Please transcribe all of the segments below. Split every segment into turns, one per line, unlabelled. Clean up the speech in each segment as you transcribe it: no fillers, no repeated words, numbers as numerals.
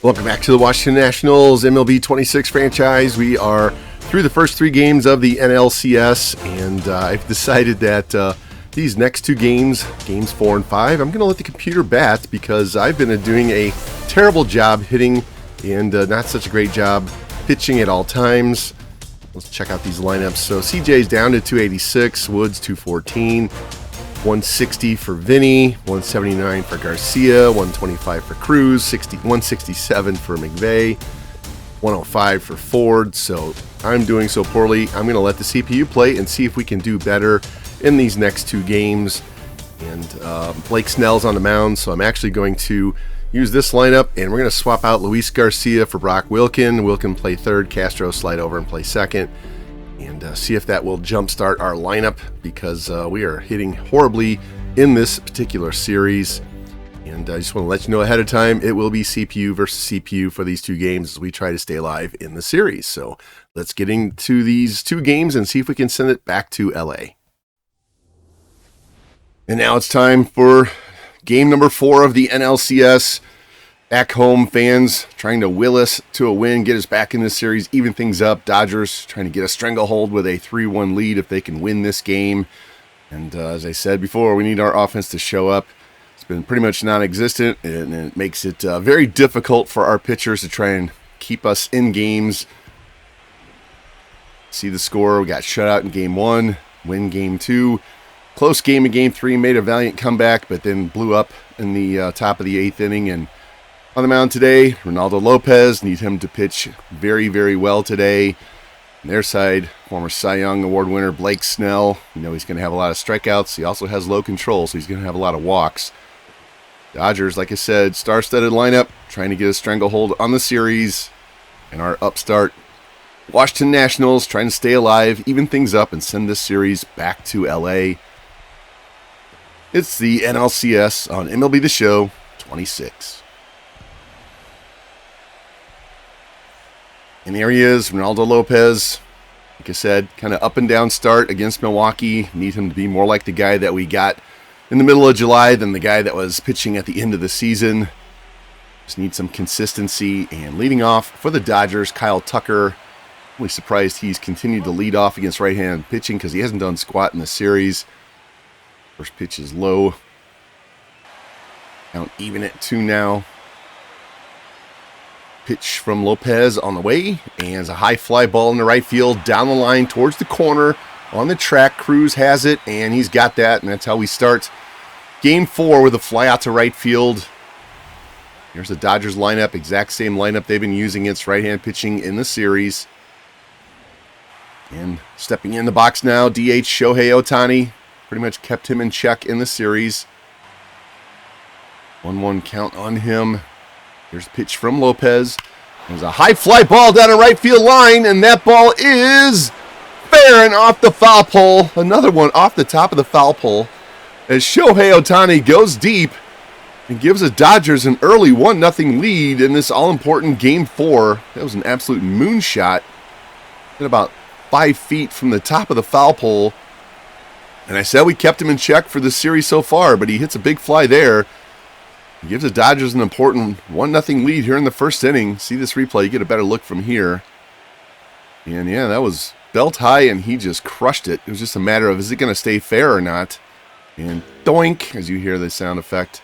Welcome back to the Washington Nationals MLB 26 franchise. We are through the first three games of the NLCS, and I've decided that these next two games, games 4 and 5, I'm going to let the computer bat because I've been doing a terrible job hitting and not such a great job pitching at all times. Let's check out these lineups. So CJ's down to 286, Woods 214, 160 for Vinny, 179 for Garcia, 125 for Cruz, 167 for McVeigh, 105 for Ford. So I'm doing so poorly. I'm going to let the CPU play and see if we can do better in these next two games. And Blake Snell's on the mound, so I'm actually going to use this lineup, and we're going to swap out Luis Garcia for Brock Wilken. Wilken play third, Castro slide over and play second. And see if that will jumpstart our lineup because we are hitting horribly in this particular series. And I just want to let you know ahead of time, it will be CPU versus CPU for these two games as we try to stay alive in the series. So let's get into these two games and see if we can send it back to LA. And now it's time for game number 4 of the NLCS. Back home fans trying to will us to a win, get us back in this series, even things up. Dodgers trying to get a stranglehold with a 3-1 lead if they can win this game. And as I said before, we need our offense to show up. It's been pretty much non-existent, and it makes it very difficult for our pitchers to try and keep us in games. See the score. We got shut out in game 1, win game 2. Close game in game 3, made a valiant comeback, but then blew up in the top of the 8th inning. And on the mound today, Ronaldo Lopez, need him to pitch very, very well today. On their side, former Cy Young Award winner Blake Snell. You know he's going to have a lot of strikeouts. He also has low control, so he's going to have a lot of walks. Dodgers, like I said, star-studded lineup, trying to get a stranglehold on the series. And our upstart Washington Nationals trying to stay alive, even things up, and send this series back to LA. It's the NLCS on MLB The Show 26. And there he is, Ronaldo Lopez. Like I said, kind of up and down start against Milwaukee. Need him to be more like the guy that we got in the middle of July than the guy that was pitching at the end of the season. Just need some consistency. And leading off for the Dodgers, Kyle Tucker. Really surprised he's continued to lead off against right-hand pitching because he hasn't done squat in the series. First pitch is low. Count even at 2 now. Pitch from Lopez on the way, and it's a high fly ball in the right field, down the line towards the corner, on the track. Cruz has it, and he's got that, and that's how we start game 4 with a fly out to right field. Here's the Dodgers lineup, exact same lineup they've been using against right-hand pitching in the series. And stepping in the box now, DH Shohei Ohtani. Pretty much kept him in check in the series. 1-1 count on him. Here's a pitch from Lopez. There's a high fly ball down the right field line, and that ball is fair and off the foul pole. Another one off the top of the foul pole as Shohei Ohtani goes deep and gives the Dodgers an early 1-0 lead in this all-important Game 4. That was an absolute moonshot. Hit about 5 feet from the top of the foul pole. And I said we kept him in check for the series so far, but he hits a big fly there. He gives the Dodgers an important 1-0 lead here in the first inning. See this replay, you get a better look from here. And yeah, that was belt high, and he just crushed it. It was just a matter of, is it going to stay fair or not? And doink, as you hear the sound effect.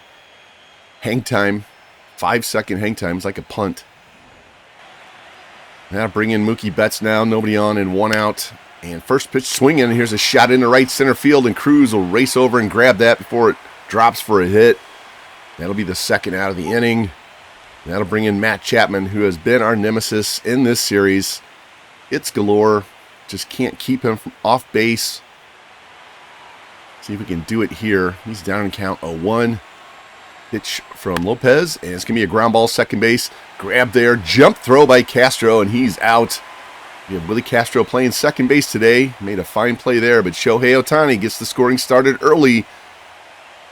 Hang time, 5-second hang time. It's like a punt. Now bring in Mookie Betts now. Nobody on and 1 out. And first pitch swinging. Here's a shot into right center field, and Cruz will race over and grab that before it drops for a hit. That'll be the second out of the inning. That'll bring in Matt Chapman, who has been our nemesis in this series. Hits galore. Just can't keep him from off base. See if we can do it here. He's down in count 0-1. Pitch from Lopez, and it's going to be a ground ball second base. Grab there, jump throw by Castro, and he's out. We have Willie Castro playing second base today. Made a fine play there, but Shohei Ohtani gets the scoring started early.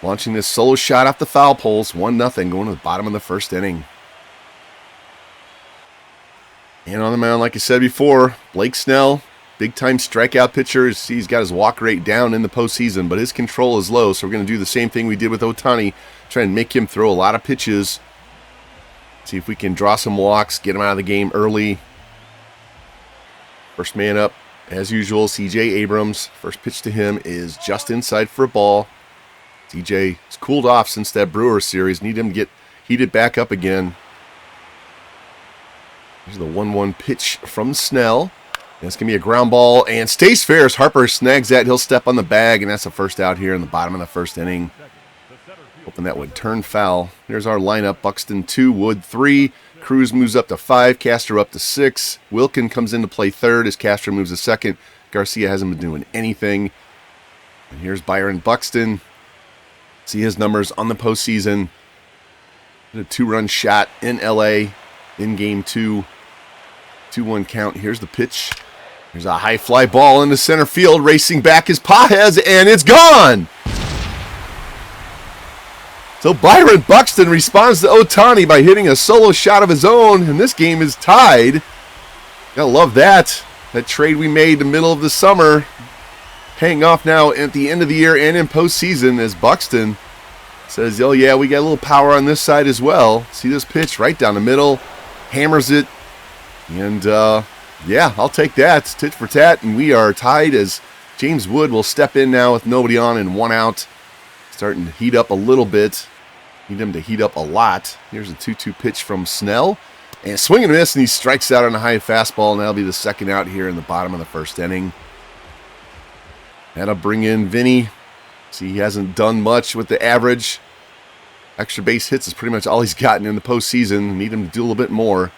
Launching this solo shot off the foul poles, 1-0, going to the bottom of the first inning. And on the mound, like I said before, Blake Snell, big-time strikeout pitcher. He's got his walk rate down in the postseason, but his control is low, so we're going to do the same thing we did with Ohtani, try and make him throw a lot of pitches. See if we can draw some walks, get him out of the game early. First man up, as usual, C.J. Abrams. First pitch to him is just inside for a ball. C.J. has cooled off since that Brewers series. Need him to get heated back up again. Here's the 1-1 pitch from Snell. And it's going to be a ground ball and stays fair as Harper snags that. He'll step on the bag, and that's the first out here in the bottom of the first inning. Hoping that would turn foul. Here's our lineup. Buxton 2, Wood 3. Cruz moves up to 5. Castro up to 6. Wilkin comes in to play third as Castro moves to second. Garcia hasn't been doing anything. And here's Byron Buxton. See his numbers on the postseason. A 2-run shot in L.A. in Game 2. 2-1 count. Here's the pitch. There's a high fly ball into center field. Racing back is Paez, and it's gone! So Byron Buxton responds to Ohtani by hitting a solo shot of his own, and this game is tied. Gotta love that. That trade we made in the middle of the summer, paying off now at the end of the year and in postseason as Buxton says, oh yeah, we got a little power on this side as well. See this pitch right down the middle, hammers it, and yeah, I'll take that. It's tit for tat, and we are tied as James Wood will step in now with nobody on and 1 out. Starting to heat up a little bit. Need him to heat up a lot. Here's a 2-2 pitch from Snell. And swing and miss, and he strikes out on a high fastball, and that'll be the second out here in the bottom of the first inning. That'll bring in Vinny. See, he hasn't done much with the average. Extra base hits is pretty much all he's gotten in the postseason. Need him to do a little bit more.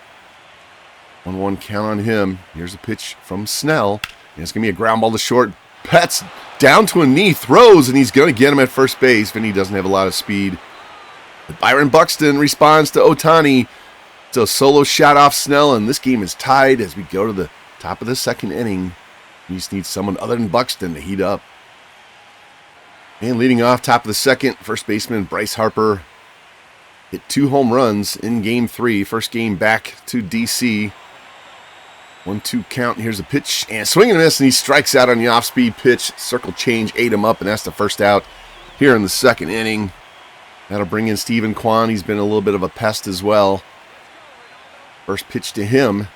1-1 count on him. Here's a pitch from Snell. And it's going to be a ground ball to short. Pets down to a knee, throws, and he's going to get him at first base. Vinny doesn't have a lot of speed. But Byron Buxton responds to Ohtani. It's a solo shot off Snell, and this game is tied as we go to the top of the second inning. We just need someone other than Buxton to heat up. And leading off top of the second, first baseman Bryce Harper hit 2 home runs in Game 3. First game back to D.C. 1-2 count. Here's a pitch and swing and a miss, and he strikes out on the off-speed pitch. Circle change ate him up, and that's the first out here in the second inning. That'll bring in Steven Kwan. He's been a little bit of a pest as well. First pitch to him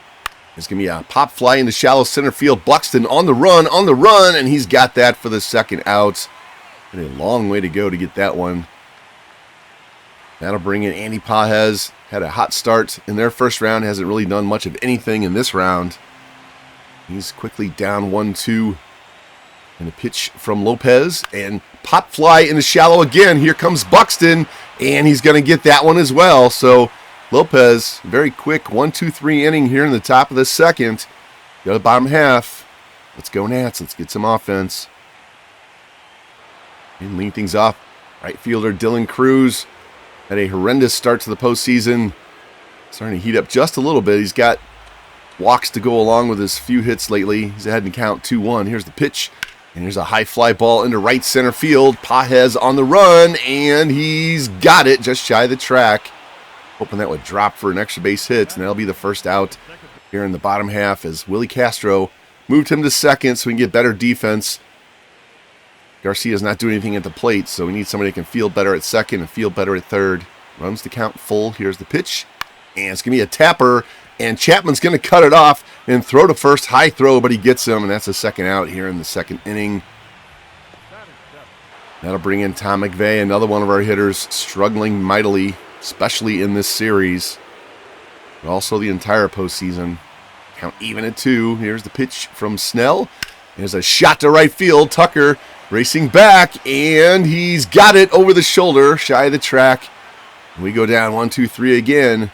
is going to be a pop fly into shallow center field. Buxton on the run, and he's got that for the second out. And a long way to go to get that one. That'll bring in Andy Paez. Had a hot start in their first round. Hasn't really done much of anything in this round. He's quickly down 1-2. And a pitch from Lopez. And pop fly into shallow again. Here comes Buxton. And he's going to get that one as well. So Lopez, very quick 1-2-3 inning here in the top of the second. Go to the bottom half. Let's go Nats. Let's get some offense. And leading things off, right fielder Dylan Cruz. Had a horrendous start to the postseason. Starting to heat up just a little bit. He's got walks to go along with his few hits lately. He's ahead in count 2-1. Here's the pitch. And here's a high fly ball into right center field. Paez on the run. And he's got it just shy of the track. Hoping that would drop for an extra base hit. And that'll be the first out here in the bottom half as Willie Castro moved him to second so we can get better defense. Garcia's not doing anything at the plate, so we need somebody that can feel better at second and feel better at third. Runs the count full. Here's the pitch. And it's going to be a tapper. And Chapman's going to cut it off and throw to first. High throw, but he gets him, and that's the second out here in the second inning. That'll bring in Tom McVeigh, another one of our hitters, struggling mightily, especially in this series. But also the entire postseason. Count even at 2. Here's the pitch from Snell. There's a shot to right field. Tucker racing back, and he's got it over the shoulder, shy of the track. And we go down 1-2-3 again.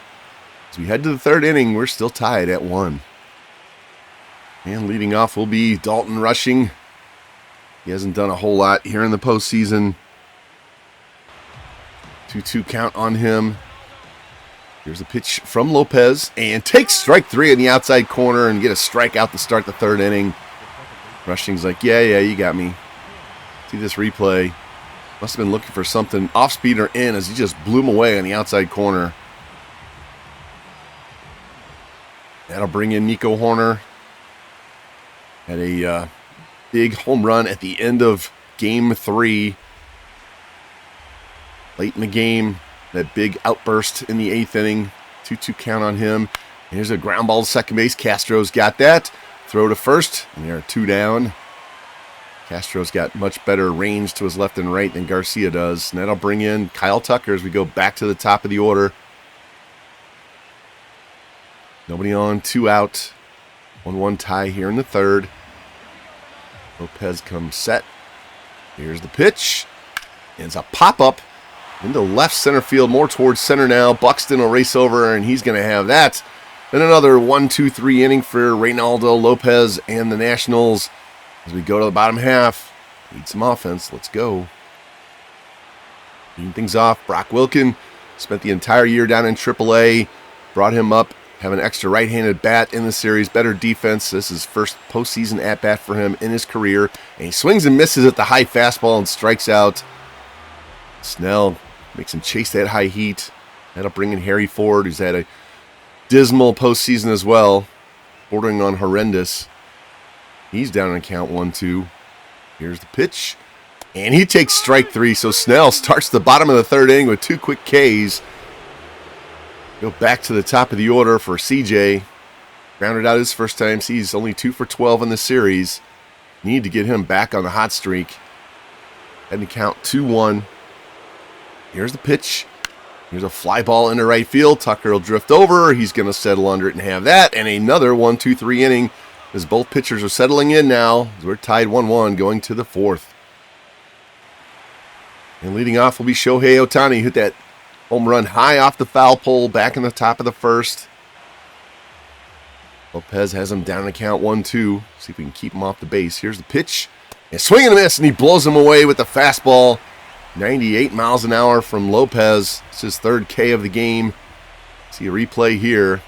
As we head to the third inning, we're still tied at 1. And leading off will be Dalton Rushing. He hasn't done a whole lot here in the postseason. 2-2 count on him. Here's a pitch from Lopez, and takes strike 3 in the outside corner and get a strikeout to start the third inning. Rushing's like, yeah, you got me. See this replay. Must have been looking for something off-speed or in as he just blew him away on the outside corner. That'll bring in Nico Horner. Had a big home run at the end of Game 3. Late in the game, that big outburst in the 8th inning. 2-2 count on him. Here's a ground ball to second base. Castro's got that. Throw to first, and there are 2 down. Castro's got much better range to his left and right than Garcia does. And that'll bring in Kyle Tucker as we go back to the top of the order. Nobody on, 2 out. 1-1 tie here in the third. Lopez comes set. Here's the pitch. And it's a pop-up into left center field, more towards center now. Buxton will race over, and he's going to have that. Then another 1-2-3 inning for Reynaldo Lopez and the Nationals. As we go to the bottom half, need some offense. Let's go. Leading things off, Brock Wilken spent the entire year down in AAA. Brought him up, have an extra right-handed bat in the series. Better defense. This is first postseason at-bat for him in his career. And he swings and misses at the high fastball and strikes out. Snell makes him chase that high heat. That'll bring in Harry Ford, who's had a dismal postseason as well, bordering on horrendous. He's down in count 1-2. Here's the pitch. And he takes strike 3. So Snell starts the bottom of the third inning with 2 quick Ks. Go back to the top of the order for CJ. Grounded out his first time. He's only 2 for 12 in the series. Need to get him back on the hot streak. Heading to count 2-1. Here's the pitch. Here's a fly ball into right field. Tucker will drift over. He's going to settle under it and have that. And another 1-2-3 inning as both pitchers are settling in now. We're tied 1-1 going to the fourth. And leading off will be Shohei Ohtani. Hit that home run high off the foul pole back in the top of the first. Lopez has him down to count 1-2. See if we can keep him off the base. Here's the pitch. And swing and a miss, and he blows him away with the fastball. 98 miles an hour from Lopez. It's his 3rd K of the game. See a replay here.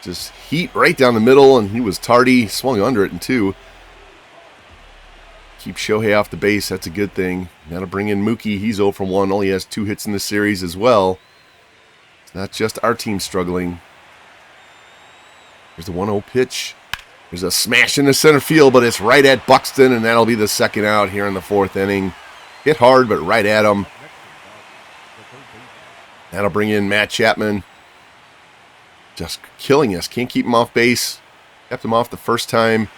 Just heat right down the middle, and he was tardy. Swung under it in 2. Keep Shohei off the base. That's a good thing. Now to bring in Mookie. He's 0 for 1. Only has 2 hits in the series as well. It's not just our team struggling. There's the 1-0 pitch. There's a smash into center field, but it's right at Buxton, and that'll be the second out here in the 4th inning. Hit hard, but right at him. That'll bring in Matt Chapman. Just killing us. Can't keep him off base. Kept him off the first time.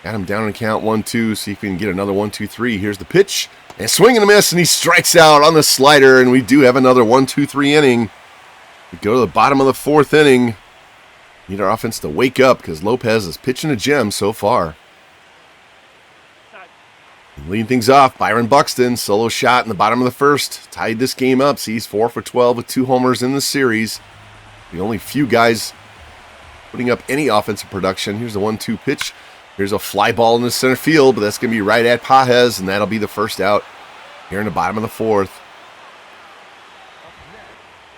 Got him down in count 1-2. See if we can get another 1-2-3. Here's the pitch. And swing and a miss, and he strikes out on the slider, and we do have another 1-2-3 inning. We go to the bottom of the 4th inning. Need our offense to wake up because Lopez is pitching a gem so far. Leading things off, Byron Buxton, solo shot in the bottom of the first. Tied this game up. So he's 4 for 12 with 2 homers in the series. The only few guys putting up any offensive production. Here's the 1-2 pitch. Here's a fly ball in the center field, but that's going to be right at Pajes, and that'll be the first out here in the bottom of the 4th.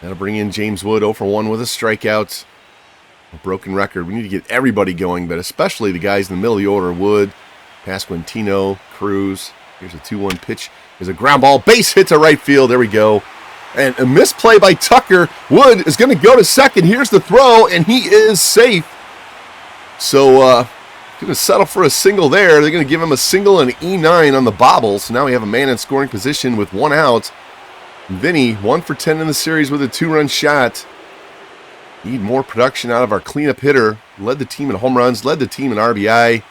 That'll bring in James Wood, 0 for 1 with a strikeout. A broken record. We need to get everybody going, but especially the guys in the middle of the order. Wood, Pasquantino, Cruz. Here's a 2-1 pitch. There's a ground ball. Base hit to right field. There we go. And a misplay by Tucker. Wood is going to go to second. Here's the throw, and he is safe. So, going to settle for a single there. They're going to give him a single and E9 on the bobble. So now we have a man in scoring position with 1 out. Vinny, 1 for 10 in the series with a 2-run shot. Need more production out of our cleanup hitter. Led the team in home runs, led the team in RBI.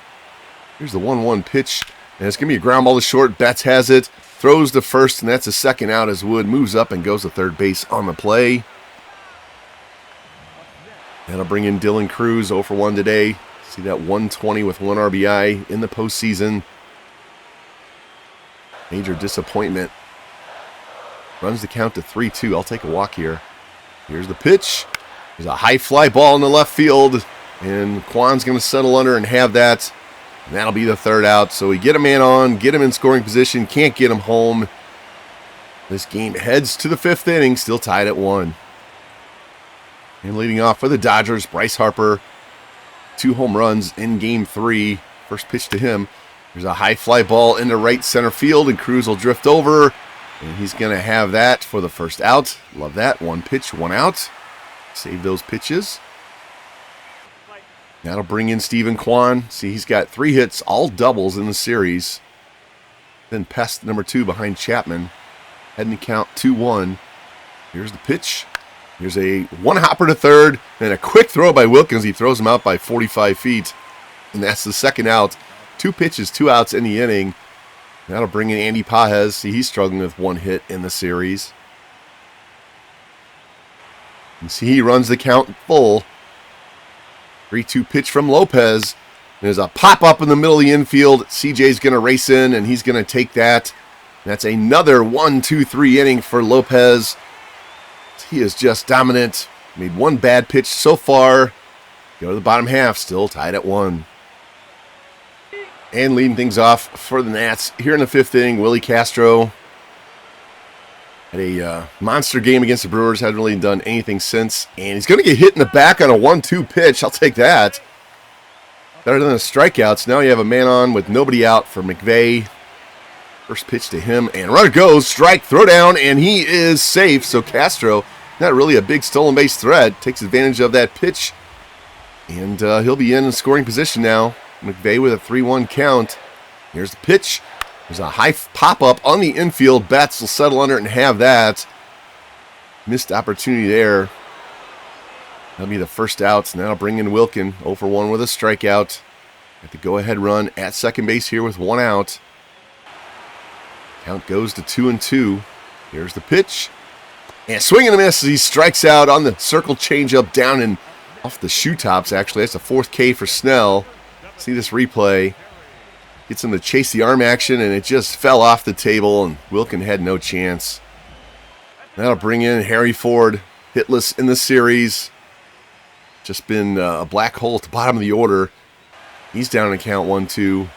Here's the 1-1 pitch. And it's going to be a ground ball to short. Betts has it. Throws to first, and that's a second out as Wood moves up and goes to third base on the play. That'll bring in Dylan Cruz, 0 for 1 today. See that 120 with 1 RBI in the postseason. Major disappointment. Runs the count to 3-2. I'll take a walk here. Here's the pitch. There's a high fly ball in the left field, and Kwan's going to settle under and have that. And that'll be the 3rd out. So we get a man on, get him in scoring position, can't get him home. This game heads to the 5th inning, still tied at 1. And leading off for the Dodgers, Bryce Harper. 2 home runs in Game 3. First pitch to him. There's a high fly ball into right center field, and Cruz will drift over. And he's going to have that for the first out. Love that. 1 pitch, 1 out. Save those pitches. That'll bring in Steven Kwan. See, he's got 3 hits, all doubles in the series. Then Pest number 2 behind Chapman. Heading to count 2-1. Here's the pitch. Here's a one hopper to third, and a quick throw by Wilkins. He throws him out by 45 feet, and that's the second out. 2 pitches, 2 outs in the inning. That'll bring in Andy Pajes. See, he's struggling with 1 hit in the series. You see, he runs the count full. 3-2 pitch from Lopez. There's a pop-up in the middle of the infield. CJ's going to race in, and he's going to take that. That's another 1-2-3 inning for Lopez. He is just dominant. Made 1 bad pitch so far. Go to the bottom half, still tied at 1. And leading things off for the Nats here in the 5th inning, Willie Castro had a monster game against the Brewers. Hasn't really done anything since. And he's going to get hit in the back on a 1-2 pitch. I'll take that. Better than the strikeouts. Now you have a man on with nobody out for McVay. First pitch to him, and runner goes, strike, throw down, and he is safe. So Castro, not really a big stolen base threat, takes advantage of that pitch, and he'll be in scoring position now. McVay with a 3-1 count. Here's the pitch. There's a high pop-up on the infield. Betts will settle under it and have that. Missed opportunity there. That'll be the first out, and that'll bring in Wilkin. 0 for 1 with a strikeout. At the go-ahead run at second base here with 1 out. Count goes to 2-2. Here's the pitch. And swing and a miss as he strikes out on the circle changeup down and off the shoe tops, actually. That's a 4th K for Snell. See this replay. Gets him to chase the arm action, and it just fell off the table, and Wilkin had no chance. That'll bring in Harry Ford, hitless in the series. Just been a black hole at the bottom of the order. He's down in count 1-2.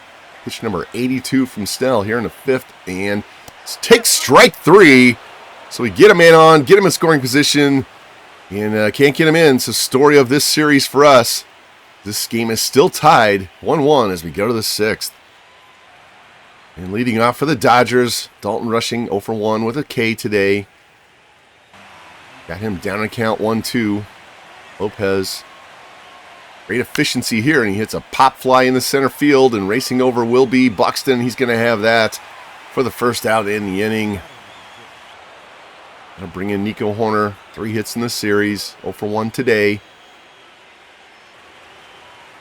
Pitch number 82 from Snell here in the 5th, and takes strike 3. So we get a man on, get him in scoring position, and can't get him in. It's the story of this series for us. This game is still tied 1-1 as we go to the 6th. And leading off for the Dodgers, Dalton Rushing 0 for 1 with a K today. Got him down in count 1-2. Lopez. Great efficiency here, and he hits a pop fly in the center field, and racing over will be Buxton. He's going to have that for the first out in the inning. I'll bring in Nico Horner. 3 hits in the series. 0 for 1 today.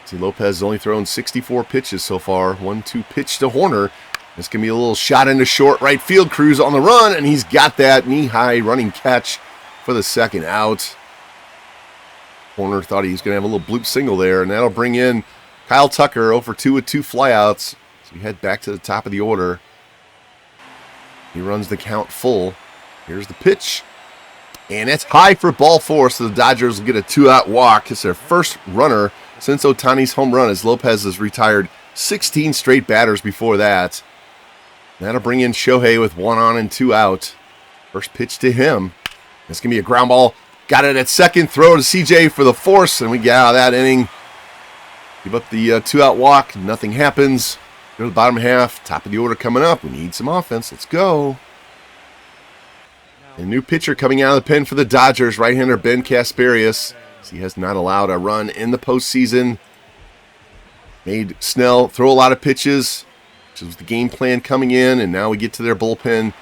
See, Lopez has only thrown 64 pitches so far. 1-2 pitch to Horner. This can be a little shot into short right field. Cruz on the run, and he's got that knee-high running catch for the second out. Horner thought he was going to have a little bloop single there, and that'll bring in Kyle Tucker 0 for 2 with 2 flyouts. So we head back to the top of the order. He runs the count full. Here's the pitch. And it's high for ball 4, so the Dodgers will get a 2-out walk. It's their first runner since Ohtani's home run, as Lopez has retired 16 straight batters before that. That'll bring in Shohei with 1 on and 2 out. First pitch to him. It's going to be a ground ball. Got it at second. Throw to CJ for the force, and we get out of that inning. Give up the 2-out walk. Nothing happens. Go to the bottom half. Top of the order coming up. We need some offense. Let's go. A new pitcher coming out of the pen for the Dodgers, right-hander Ben Kasperius. He has not allowed a run in the postseason. Made Snell throw a lot of pitches, which was the game plan coming in, and now we get to their bullpen.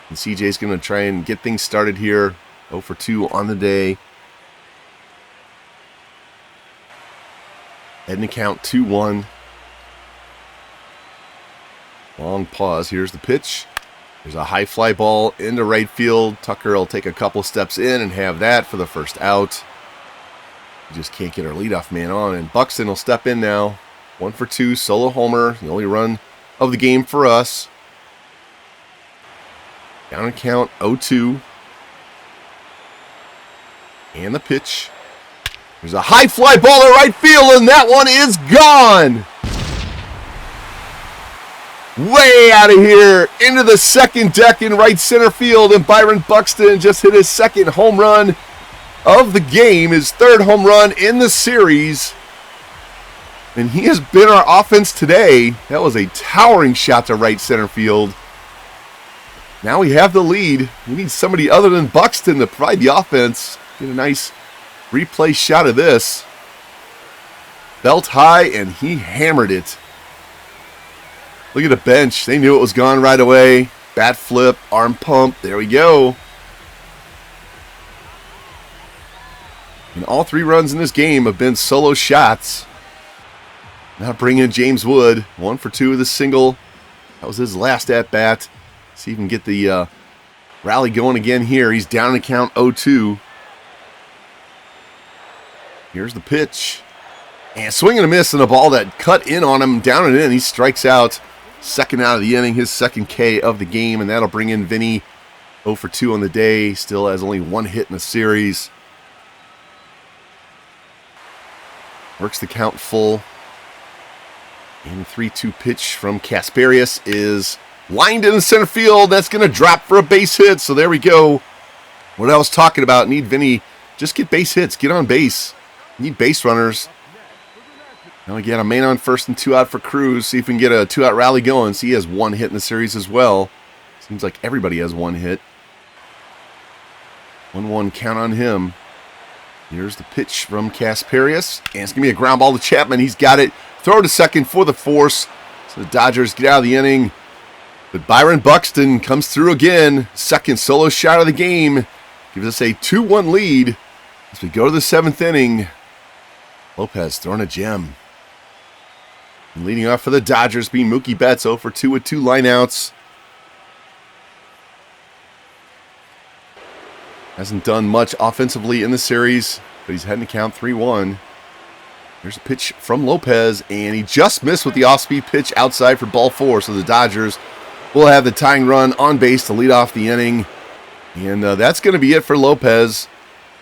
And CJ's going to try and get things started here. 0 for 2 on the day. Heading to count 2-1. Long pause. Here's the pitch. There's a high fly ball into right field. Tucker will take a couple steps in and have that for the first out. We just can't get our leadoff man on, and Buxton will step in now. 1 for 2, solo homer, the only run of the game for us. Down and count 0-2. And the pitch. There's a high fly ball to right field, and that one is gone. Way out of here, into the second deck in right center field, and Byron Buxton just hit his second home run of the game, his 3rd home run in the series. And he has been our offense today. That was a towering shot to right center field. Now we have the lead. We need somebody other than Buxton to provide the offense. Get a nice replay shot of this. Belt high, and he hammered it. Look at the bench. They knew it was gone right away. Bat flip, arm pump. There we go. And all 3 runs in this game have been solo shots. Now bring in James Wood. 1 for 2 with a single. That was his last at-bat. See if he can get the rally going again here. He's down in the count 0-2. Here's the pitch. And swing and a miss, and a ball that cut in on him, down and in. He strikes out. Second out of the inning, his second K of the game, and that'll bring in Vinny. 0 for 2 on the day. Still has only 1 hit in the series. Works the count full. And the 3-2 pitch from Kasperius is lined in the center field. That's going to drop for a base hit. So there we go. What I was talking about. Need Vinny. Just get base hits. Get on base. Need base runners. Now we get a man on first and 2 out for Cruz. See if we can get a 2-out rally going. See, he has 1 hit in the series as well. Seems like everybody has 1 hit. 1-1 count on him. Here's the pitch from Kasperius. And it's going to be a ground ball to Chapman. He's got it. Throw to second for the force. So the Dodgers get out of the inning. But Byron Buxton comes through again. Second solo shot of the game. Gives us a 2-1 lead as we go to the 7th inning. Lopez throwing a gem. And leading off for the Dodgers being Mookie Betts. 0 for 2 with 2 lineouts. Hasn't done much offensively in the series, but he's heading to count 3-1. There's a pitch from Lopez, and he just missed with the off-speed pitch outside for ball 4. So the Dodgers will have the tying run on base to lead off the inning. And that's going to be it for Lopez.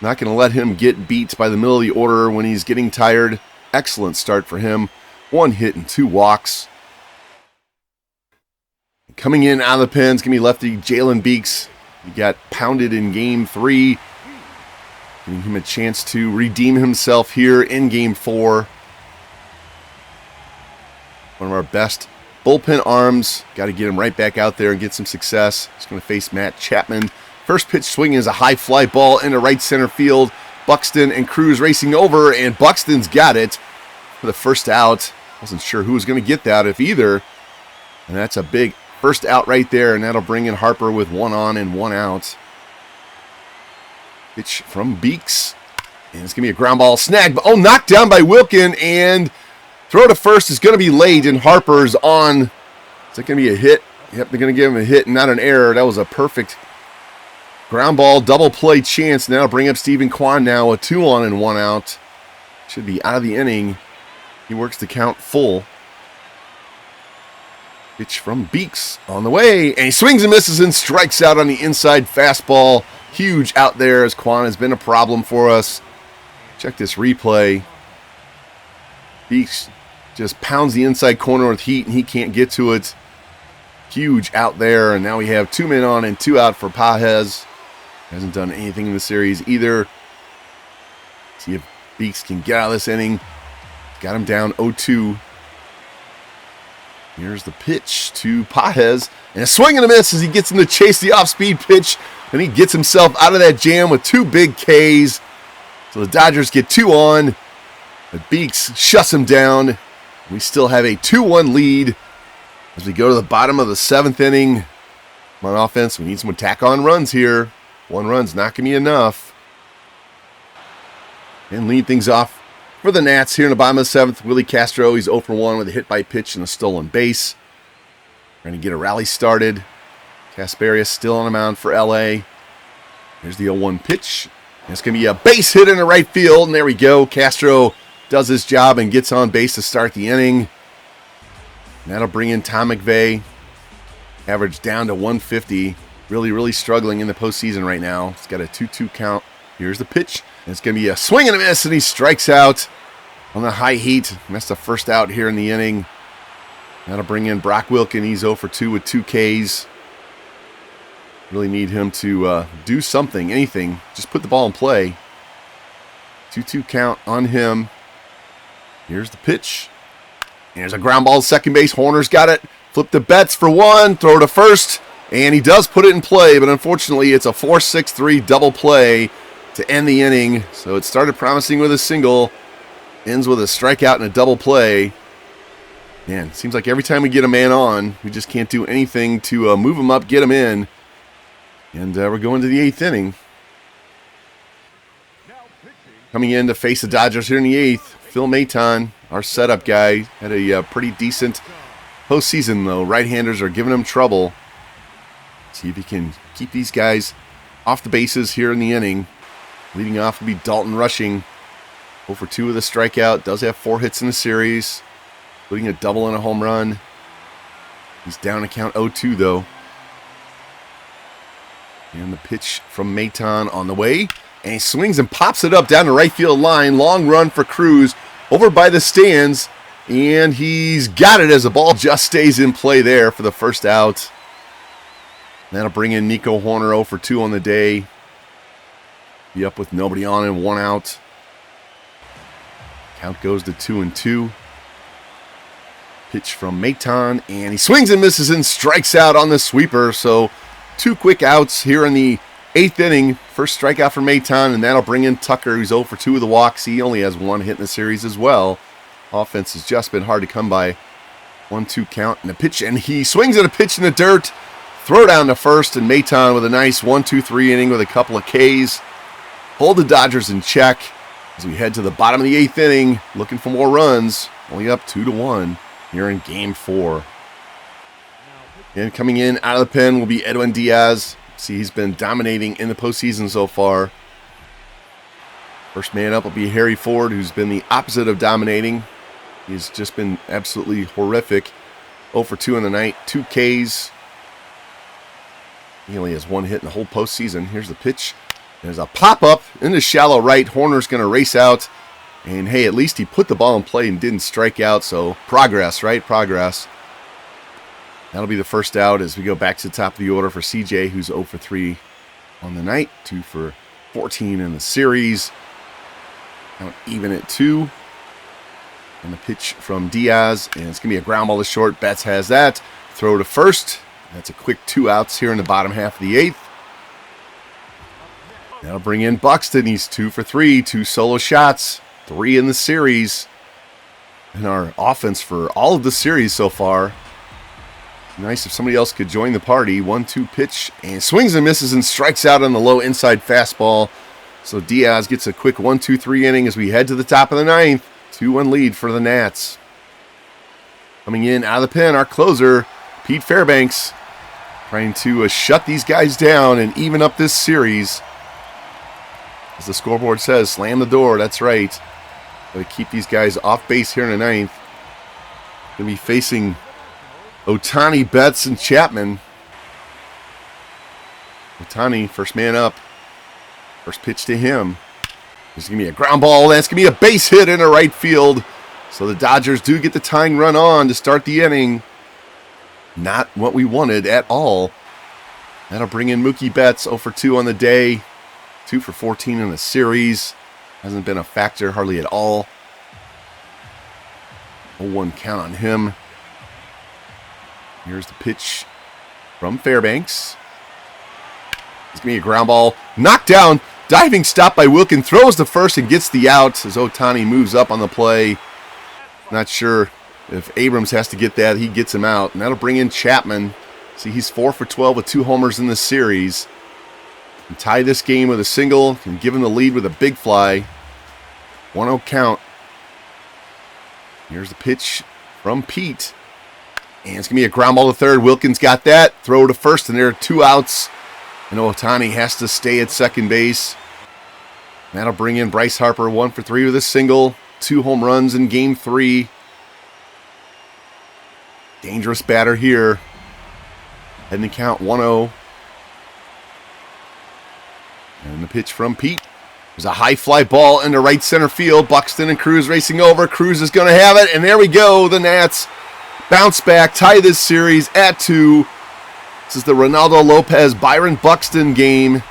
Not going to let him get beat by the middle of the order when he's getting tired. Excellent start for him. 1 hit and 2 walks. Coming in out of the pen is going to be lefty Jalen Beeks. He got pounded in Game 3. Giving him a chance to redeem himself here in Game 4. One of our best bullpen arms. Got to get him right back out there and get some success. He's going to face Matt Chapman. First pitch swing is a high fly ball into right center field. Buxton and Cruz racing over, and Buxton's got it for the first out. Wasn't sure who was going to get that, if either. And that's a big first out right there, and that'll bring in Harper with 1 on and 1 out. Pitch from Beeks. And it's going to be a ground ball snag. Oh, knocked down by Wilkin, and throw to first is going to be late, and Harper's on. Is that going to be a hit? Yep, they're going to give him a hit and not an error. That was a perfect ground ball double play chance. Now bring up Stephen Kwan now, a 2 on and 1 out. Should be out of the inning. He works the count full. Pitch from Beeks on the way, and he swings and misses and strikes out on the inside fastball. Huge out there, as Kwan has been a problem for us. Check this replay. Beeks just pounds the inside corner with heat, and he can't get to it. Huge out there, and now we have 2 men on and 2 out for Pages. Hasn't done anything in the series either. See if Beeks can get out of this inning. Got him down 0-2. Here's the pitch to Pages, and a swing and a miss as he gets him to chase the off-speed pitch, and he gets himself out of that jam with 2 big Ks. So the Dodgers get 2 on, but Beeks shuts him down. We still have a 2-1 lead as we go to the bottom of the 7th inning. On offense, we need some tack-on runs here. 1 run's not going to be enough. And lead things off for the Nats here in the bottom of the 7th. Willie Castro, he's 0 for 1 with a hit by pitch and a stolen base. Trying to get a rally started. Kasperius still on the mound for LA. There's the 0-1 pitch. And it's going to be a base hit in the right field, and there we go. Castro does his job and gets on base to start the inning. And that'll bring in Tom McVay. Average down to 150. Really struggling in the postseason right now. He's got a 2-2 count. Here's the pitch. And it's going to be a swing and a miss, and he strikes out on the high heat. And that's the first out here in the inning. That'll bring in Brock Wilkin. He's 0 for 2 with 2 Ks. Really need him to do something, anything. Just put the ball in play. 2-2 count on him. Here's the pitch. Here's a ground ball to second base. Horner's got it. Flip to Betts for 1. Throw to first. And he does put it in play, but unfortunately it's a 4-6-3 double play to end the inning. So it started promising with a single. Ends with a strikeout and a double play. Man, it seems like every time we get a man on, we just can't do anything to move him up, get him in. And we're going to the 8th inning. Coming in to face the Dodgers here in the 8th, Phil Maton, our setup guy, had a pretty decent postseason, though. Right-handers are giving him trouble. See if he can keep these guys off the bases here in the inning. Leading off will be Dalton Rushing. 0 for 2 with a strikeout. Does have 4 hits in the series, including a double and a home run. He's down to count 0-2, though. And the pitch from Maton on the way. And he swings and pops it up down the right field line. Long run for Cruz over by the stands. And he's got it as the ball just stays in play there for the first out. That'll bring in Nico Horner 0 for 2 on the day. Be up with nobody on and 1 out. Count goes to 2-2. Pitch from Maton. And he swings and misses and strikes out on the sweeper. So 2 quick outs here in the 8th inning. First strikeout for Maton, and that'll bring in Tucker, who's 0 for 2 with the walks. He only has 1 hit in the series as well. Offense has just been hard to come by. 1-2 count and a pitch, and he swings at a pitch in the dirt. Throw down to first, and Maton with a nice 1-2-3 inning with a couple of Ks. Hold the Dodgers in check as we head to the bottom of the 8th inning, looking for more runs. Only up 2-1 here in Game 4. And coming in out of the pen will be Edwin Diaz. See, he's been dominating in the postseason so far. First man up will be Harry Ford, who's been the opposite of dominating. He's just been absolutely horrific. 0 for 2 in the night, 2 Ks. He only has 1 hit in the whole postseason. Here's the pitch. There's a pop-up into shallow right. Horner's going to race out. And, hey, at least he put the ball in play and didn't strike out. So, progress, right? Progress. That'll be the first out as we go back to the top of the order for CJ, who's 0 for 3 on the night. 2 for 14 in the series. Count even at 2. And the pitch from Diaz. And it's going to be a ground ball to short. Betts has that. Throw to first. That's a quick 2 outs here in the bottom half of the 8th. That'll bring in Buxton. He's 2 for 3. 2 solo shots. 3 in the series. And our offense for all of the series so far. Nice if somebody else could join the party. 1-2 pitch. And swings and misses and strikes out on the low inside fastball. So Diaz gets a quick 1-2-3 inning as we head to the top of the 9th. 2-1 lead for the Nats. Coming in out of the pen, our closer, Pete Fairbanks. Trying to shut these guys down and even up this series. As the scoreboard says, slam the door. That's right. Got to keep these guys off base here in the 9th. Going to be facing Ohtani, Betts, and Chapman. Ohtani, first man up. First pitch to him. There's going to be a ground ball. That's going to be a base hit into right field. So the Dodgers do get the tying run on to start the inning. Not what we wanted at all. That'll bring in Mookie Betts, 0 for 2 on the day. 2 for 14 in the series. Hasn't been a factor hardly at all. 0-1 count on him. Here's the pitch from Fairbanks. It's going to be a ground ball. Knocked down. Diving stop by Wilkin. Throws to first and gets the out as Ohtani moves up on the play. Not sure if Abrams has to get that. He gets him out. And that'll bring in Chapman. See, he's 4 for 12 with 2 homers in this series. And tie this game with a single and give him the lead with a big fly. 1-0 count. Here's the pitch from Pete. And it's going to be a ground ball to third. Wilkins got that. Throw to first, and there are 2 outs. And Ohtani has to stay at second base. And that'll bring in Bryce Harper, 1 for 3 with a single. 2 home runs in Game 3. Dangerous batter here. Heading to count 1-0. And the pitch from Pete. There's a high fly ball into right center field. Buxton and Cruz racing over. Cruz is going to have it. And there we go. The Nats bounce back, tie this series at 2. This is the Ronaldo Lopez, Byron Buxton game.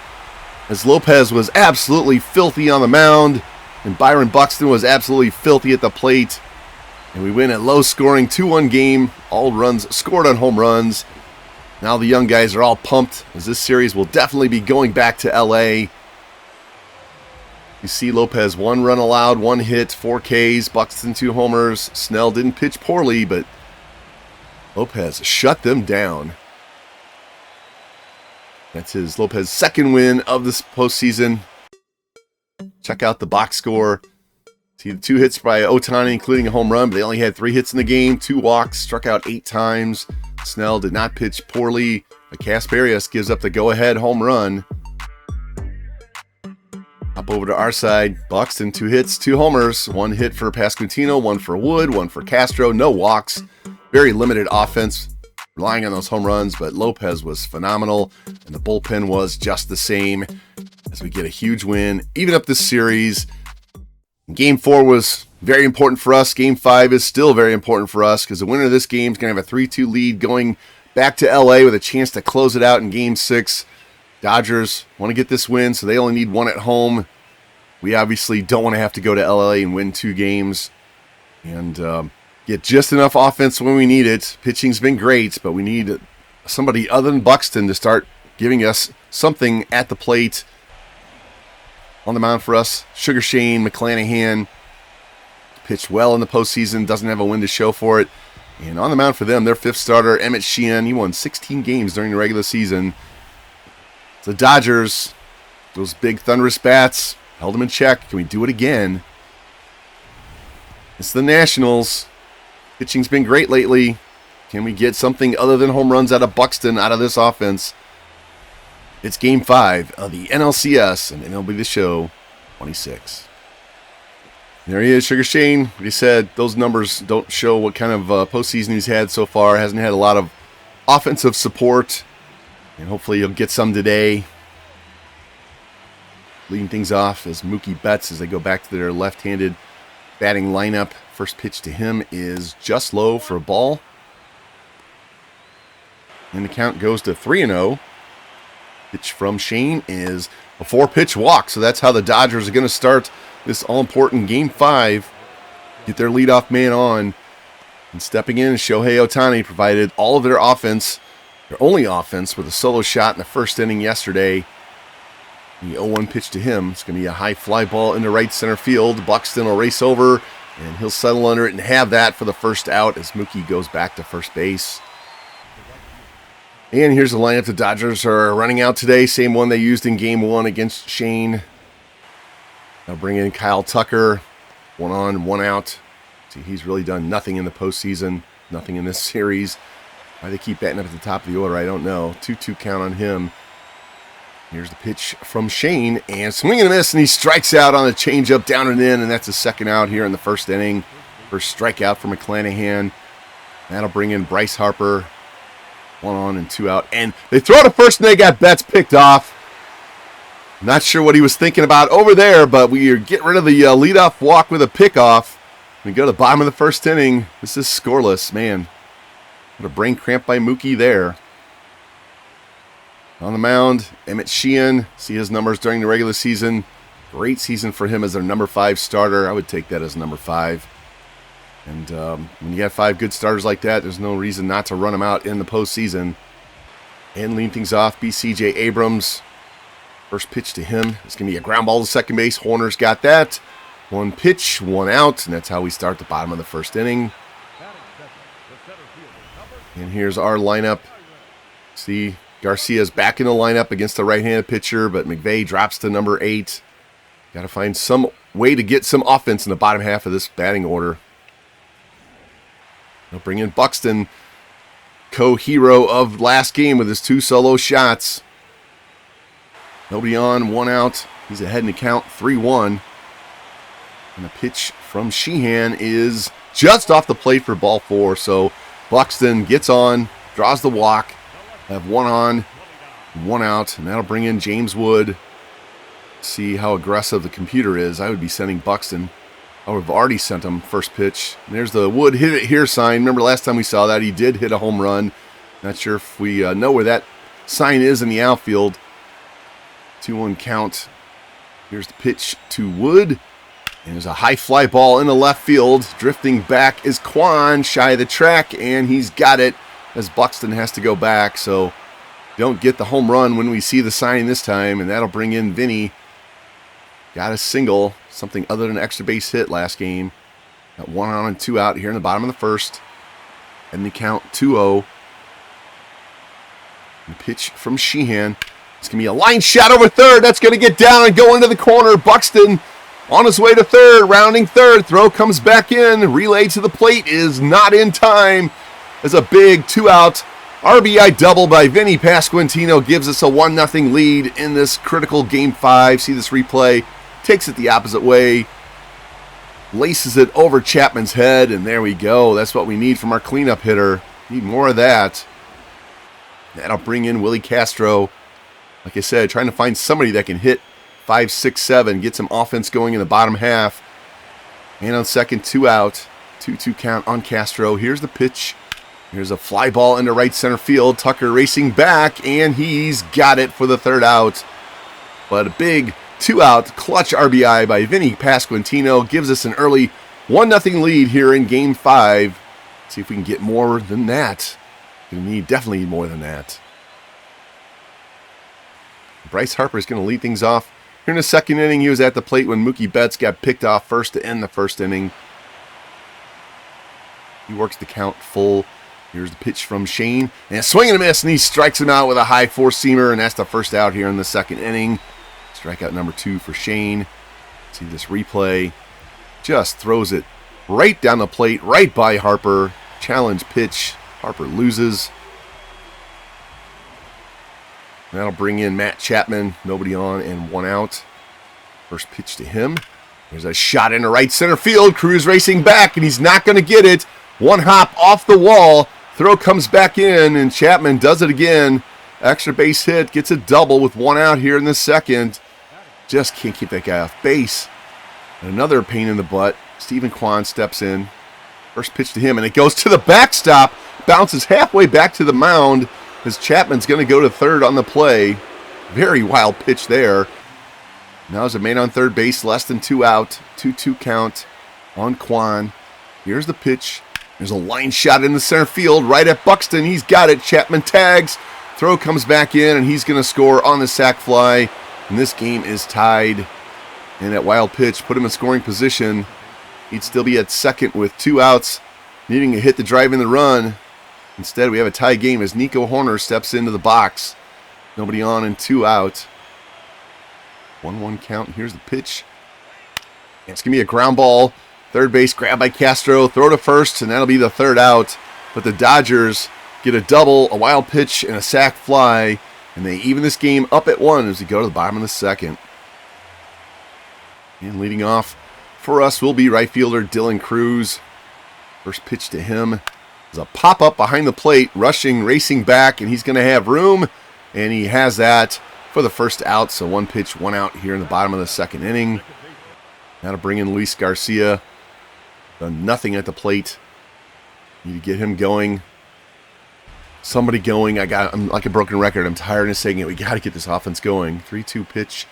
As Lopez was absolutely filthy on the mound. And Byron Buxton was absolutely filthy at the plate. And we win a low-scoring 2-1 game. All runs scored on home runs. Now the young guys are all pumped as this series will definitely be going back to L.A. You see Lopez, 1 run allowed, 1 hit, 4 Ks, Buxton 2 homers. Snell didn't pitch poorly, but Lopez shut them down. That's his Lopez second win of this postseason. check out the box score. See the 2 hits by Ohtani, including a home run, but they only had 3 hits in the game, 2 walks, struck out 8 times. Snell did not pitch poorly. Kasperius gives up the go-ahead home run. Up over to our side, Buxton, 2 hits, 2 homers, 1 hit for Pasquantino, 1 for Wood, 1 for Castro, no walks. Very limited offense, relying on those home runs, but Lopez was phenomenal, and the bullpen was just the same as we get a huge win, even up this series. Game 4 was very important for us. Game 5 is still very important for us because the winner of this game is going to have a 3-2 lead going back to LA with a chance to close it out in Game 6. Dodgers want to get this win, so they only need 1 at home. We obviously don't want to have to go to LA and win 2 games and get just enough offense when we need it. Pitching's been great, but we need somebody other than Buxton to start giving us something at the plate. On the mound for us, Sugar Shane McClanahan pitched well in the postseason, doesn't have a win to show for it. And on the mound for them, their 5th starter, Emmett Sheehan, he won 16 games during the regular season. The Dodgers, those big thunderous bats, held them in check. Can we do it again? It's the Nationals. Pitching's been great lately. Can we get something other than home runs out of Buxton out of this offense? It's Game 5 of the NLCS and MLB The Show 26. There he is, Sugar Shane. Like I said, those numbers don't show what kind of postseason he's had so far. Hasn't had a lot of offensive support, and hopefully he'll get some today. Leading things off is Mookie Betts as they go back to their left-handed batting lineup. First pitch to him is just low for a ball. And the count goes to 3-0. Pitch from Shane is a 4-pitch walk. So that's how the Dodgers are going to start this all-important Game 5. Get their leadoff man on. And stepping in, Shohei Ohtani provided all of their offense, their only offense, with a solo shot in the first inning yesterday. The 0-1 pitch to him. It's going to be a high fly ball into right center field. Buxton will race over, and he'll settle under it and have that for the first out as Mookie goes back to first base. And here's the lineup the Dodgers are running out today. Same one they used in Game 1 against Shane. They'll bring in Kyle Tucker. 1 on, 1 out. See, he's really done nothing in the postseason. Nothing in this series. Why they keep batting up at the top of the order, I don't know. 2-2 count on him. Here's the pitch from Shane. And swing and a miss, and he strikes out on a changeup down and in. And that's a second out here in the first inning. First strikeout for McClanahan. That'll bring in Bryce Harper. 1 on and 2 out. And they throw to first, and they got Betts picked off. Not sure what he was thinking about over there, but we get rid of the leadoff walk with a pickoff. We go to the bottom of the first inning. This is scoreless, man. What a brain cramp by Mookie there. On the mound, Emmett Sheehan. See his numbers during the regular season. Great season for him as their number 5 starter. I would take that as number 5. And when you got 5 good starters like that, there's no reason not to run them out in the postseason. And leading things off, B.C.J. Abrams. First pitch to him. It's going to be a ground ball to second base. Horner's got that. 1 pitch, 1 out. And that's how we start the bottom of the first inning. And here's our lineup. See, Garcia's back in the lineup against the right-handed pitcher, but McVay drops to number 8. Got to find some way to get some offense in the bottom half of this batting order. They'll bring in Buxton, co-hero of last game with his 2 solo shots. Nobody on, 1 out. He's ahead in the count, 3-1. And the pitch from Sheehan is just off the plate for ball 4. So Buxton gets on, draws the walk, have 1 on, 1 out, and that'll bring in James Wood. See how aggressive the computer is. I would be sending Buxton. I would have already sent him first pitch. And there's the Wood hit it here sign. Remember last time we saw that, he did hit a home run. Not sure if we know where that sign is in the outfield. 2-1 count. Here's the pitch to Wood. And there's a high fly ball in the left field. Drifting back is Kwan, shy of the track, and he's got it as Buxton has to go back. So don't get the home run when we see the sign this time, and that'll bring in Vinny. Got a single, something other than an extra base hit last game. Got 1 on and 2 out here in the bottom of the first. And the count 2-0. The pitch from Sheehan. It's going to be a line shot over third. That's going to get down and go into the corner. Buxton On his way to third, rounding third. Throw comes back in. Relay to the plate is not in time. As a big 2-out RBI double by Vinny Pasquantino gives us a 1-0 lead in this critical Game 5. See this replay. Takes it the opposite way. Laces it over Chapman's head, and there we go. That's what we need from our cleanup hitter. Need more of that. That'll bring in Willie Castro. Like I said, trying to find somebody that can hit 5, 6, 7, get some offense going in the bottom half. And on second, 2 out. 2-2 count on Castro. Here's the pitch. Here's a fly ball into right center field. Tucker racing back, and he's got it for the 3rd out. But a big 2-out clutch RBI by Vinny Pasquantino gives us an early 1-0 lead here in Game 5. See if we can get more than that. We definitely need more than that. Bryce Harper is going to lead things off. Here in the 2nd inning, he was at the plate when Mookie Betts got picked off first to end the 1st inning. He works the count full. Here's the pitch from Shane. And a swing and a miss, and he strikes him out with a high 4-seamer, and that's the 1st out here in the 2nd inning. Strikeout number 2 for Shane. See this replay. Just throws it right down the plate, right by Harper. Challenge pitch. Harper loses. That'll bring in Matt Chapman. Nobody on and 1 out. First pitch to him. There's a shot into right center field. Cruz racing back, and he's not going to get it. 1 hop off the wall. Throw comes back in, and Chapman does it again. Extra base hit. Gets a double with 1 out here in the 2nd. Just can't keep that guy off base. And another pain in the butt. Stephen Kwan steps in. First pitch to him, and it goes to the backstop. Bounces halfway back to the mound as Chapman's going to go to 3rd on the play. Very wild pitch there. Now there's a man on 3rd base, less than 2 out. 2-2 count on Kwan. Here's the pitch. There's a line shot in the center field right at Buxton. He's got it. Chapman tags. Throw comes back in, and he's going to score on the sac fly. And this game is tied. And that wild pitch put him in scoring position. He'd still be at 2nd with 2 outs, needing to hit the drive in the run. Instead, we have a tie game as Nico Horner steps into the box. Nobody on and 2 out. 1-1 count. Here's the pitch. And it's going to be a ground ball. 3rd base grab by Castro. Throw to 1st, and that'll be the 3rd out. But the Dodgers get a double, a wild pitch, and a sac fly. And they even this game up at 1 as we go to the bottom of the 2nd. And leading off for us will be right fielder Dylan Cruz. First pitch to him. There's a pop-up behind the plate, rushing, racing back, and he's going to have room. And he has that for the 1st out. So 1 pitch, 1 out here in the bottom of the 2nd inning. Now to bring in Luis Garcia. Done nothing at the plate. Need to get him going. Somebody going. I'm like a broken record. I'm tired of saying it. We got to get this offense going. 3-2 pitch.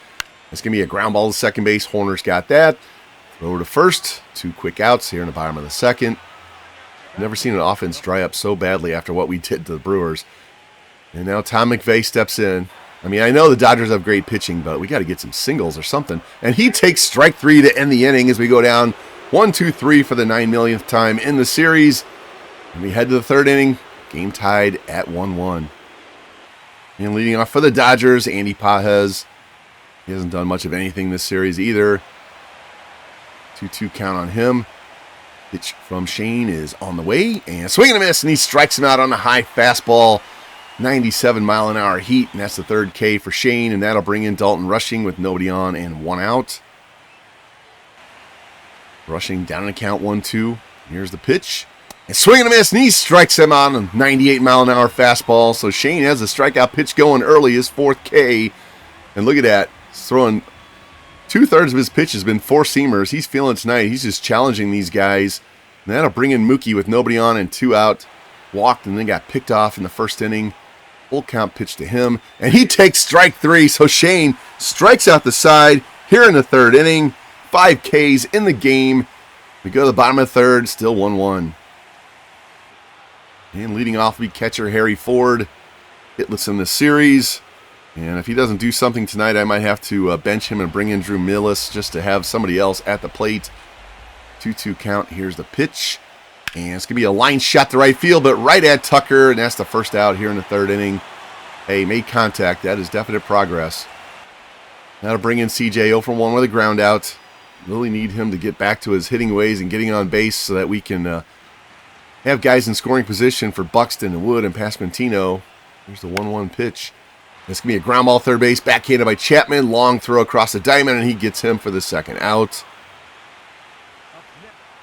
It's going to be a ground ball to 2nd base. Horner's got that. Throw to 1st. 2 quick outs here in the bottom of the 2nd. Never seen an offense dry up so badly after what we did to the Brewers. And now Tom McVay steps in. I mean, I know the Dodgers have great pitching, but we got to get some singles or something. And he takes strike 3 to end the inning as we go down 1-2-3 for the 9 millionth time in the series. And we head to the 3rd inning. Game tied at 1-1. And leading off for the Dodgers, Andy Pages. He hasn't done much of anything this series either. 2-2 count on him. Pitch from Shane is on the way. And swing and a miss, and he strikes him out on a high fastball. 97-mile-an-hour heat, and that's the 3rd K for Shane. And that'll bring in Dalton Rushing with nobody on and 1 out. Rushing down in count 1-2. Here's the pitch. And swing and a miss, and he strikes him out on a 98-mile-an-hour fastball. So Shane has a strikeout pitch going early, his 4th K. And look at that. He's throwing 2/3 of his pitch has been 4-seamers. He's feeling it tonight. He's just challenging these guys. And that'll bring in Mookie with nobody on and 2 out. Walked and then got picked off in the 1st inning. Full count pitch to him. And he takes strike 3. So Shane strikes out the side here in the 3rd inning. 5 Ks in the game. We go to the bottom of the 3rd. Still 1-1. And leading off will be catcher Harry Ford. Hitless in the series. And if he doesn't do something tonight, I might have to bench him and bring in Drew Millis just to have somebody else at the plate. 2-2 count. Here's the pitch. And it's going to be a line shot to right field, but right at Tucker. And that's the 1st out here in the 3rd inning. Hey, made contact. That is definite progress. Now to bring in CJ 0 for 1 with a ground out. Really need him to get back to his hitting ways and getting on base so that we can have guys in scoring position for Buxton and Wood and Pasquantino. Here's the 1-1 pitch. This can be a ground ball third base, backhanded by Chapman. Long throw across the diamond, and he gets him for the second out.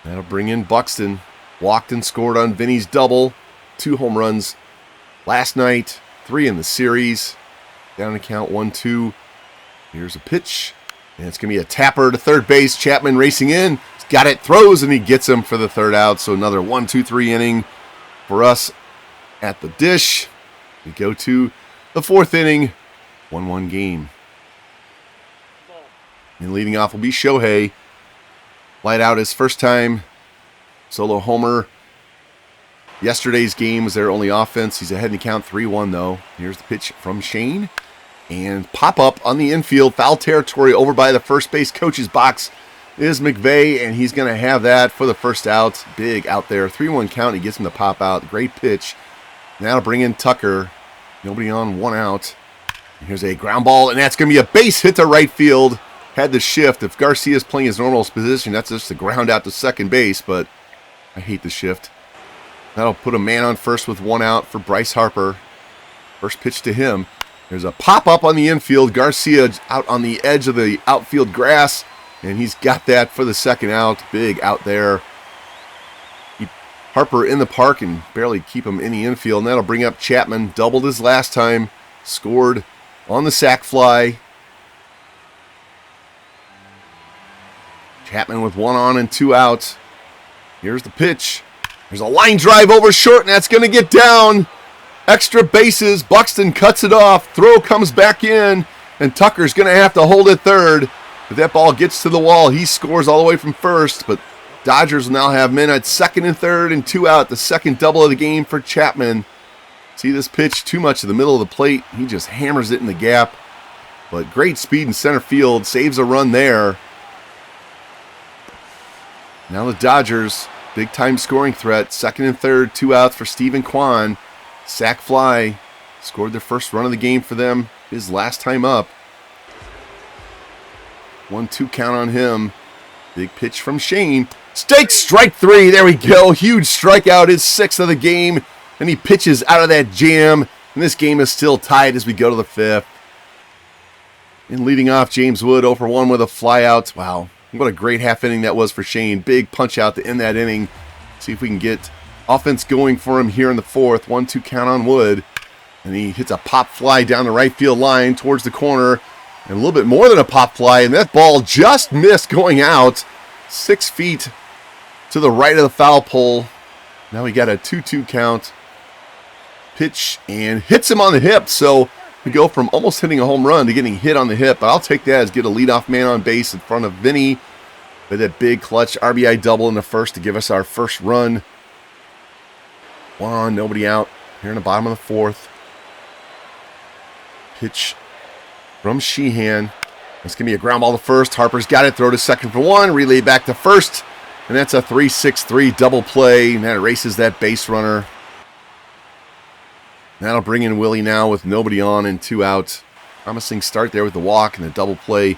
That'll bring in Buxton. Walked and scored on Vinny's double. 2 home runs last night, 3 in the series. Down to count 1-2. Here's a pitch, and it's going to be a tapper to third base. Chapman racing in. He's got it, throws, and he gets him for the third out. So another 1-2-3 inning for us at the dish. We go to the 4th inning, 1-1 game. And leading off will be Shohei. Light out his first time solo homer. Yesterday's game was their only offense. He's ahead in the count 3-1 though. Here's the pitch from Shane. And pop up on the infield, foul territory over by the first base coach's box is McVeigh, and he's going to have that for the first out. Big out there, 3-1 count. He gets him to pop out. Great pitch. And that'll bring in Tucker. Nobody on, 1 out. And here's a ground ball, and that's going to be a base hit to right field. Had the shift. If Garcia's playing his normal position, that's just a ground out to second base, but I hate the shift. That'll put a man on first with 1 out for Bryce Harper. First pitch to him. There's a pop-up on the infield. Garcia out on the edge of the outfield grass, and he's got that for the second out. Big out there. Keep Harper in the park and barely keep him in the infield, and that'll bring up Chapman. Doubled his last time. Scored on the sac fly. Chapman with 1 on and 2 out. Here's the pitch. There's a line drive over short, and that's going to get down. Extra bases. Buxton cuts it off. Throw comes back in, and Tucker's going to have to hold it third. If that ball gets to the wall, he scores all the way from first, but Dodgers will now have men at second and third and 2 out. The second double of the game for Chapman. See this pitch? Too much in the middle of the plate. He just hammers it in the gap. But great speed in center field. Saves a run there. Now the Dodgers, big-time scoring threat. Second and third, 2 outs for Steven Kwan. Sac fly. Scored their first run of the game for them. His last time up. 1-2 count on him. Big pitch from Shane. Strike 3. There we go. Huge strikeout. His 6th of the game. And he pitches out of that jam. And this game is still tied as we go to the 5th. And leading off, James Wood 0 for 1 with a flyout. Wow. What a great half inning that was for Shane. Big punch out to end that inning. See if we can get offense going for him here in the 4th. 1-2 count on Wood. And he hits a pop fly down the right field line towards the corner. And a little bit more than a pop fly. And that ball just missed going out. 6 feet to the right of the foul pole. Now we got a 2-2 count. Pitch and hits him on the hip. So we go from almost hitting a home run to getting hit on the hip. But I'll take that as get a leadoff man on base in front of Vinny with that big clutch RBI double in the first to give us our first run. 1 on, nobody out. Here in the bottom of the 4th. Pitch from Sheehan. It's going to be a ground ball to first. Harper's got it. Throw to second for 1. Relay back to first. And that's a 3-6-3 double play. And that erases that base runner. That'll bring in Willie now with nobody on and 2 out. Promising start there with the walk and the double play.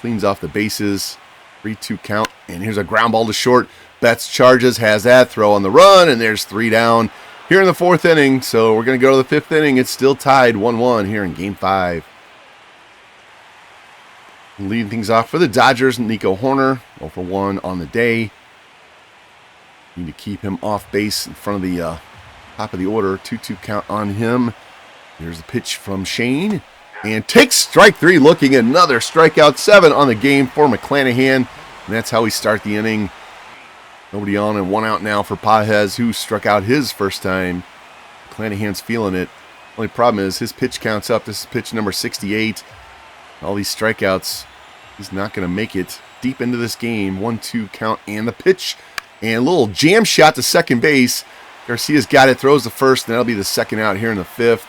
Cleans off the bases. 3-2 count. And here's a ground ball to short. Betts charges, has that. Throw on the run. And there's 3 down here in the 4th inning. So we're going to go to the 5th inning. It's still tied 1-1 here in Game 5. Leading things off for the Dodgers, Nico Horner. 0 for 1 on the day. Need to keep him off base in front of the top of the order. 2-2 count on him. Here's the pitch from Shane. And takes strike 3, looking another strikeout. 7 on the game for McClanahan. And that's how we start the inning. Nobody on and 1 out now for Pajes, who struck out his first time. McClanahan's feeling it. Only problem is his pitch counts up. This is pitch number 68. All these strikeouts. He's not going to make it deep into this game. 1-2 count and the pitch. And a little jam shot to second base. Garcia's got it, throws the first, and that'll be the second out here in the 5th.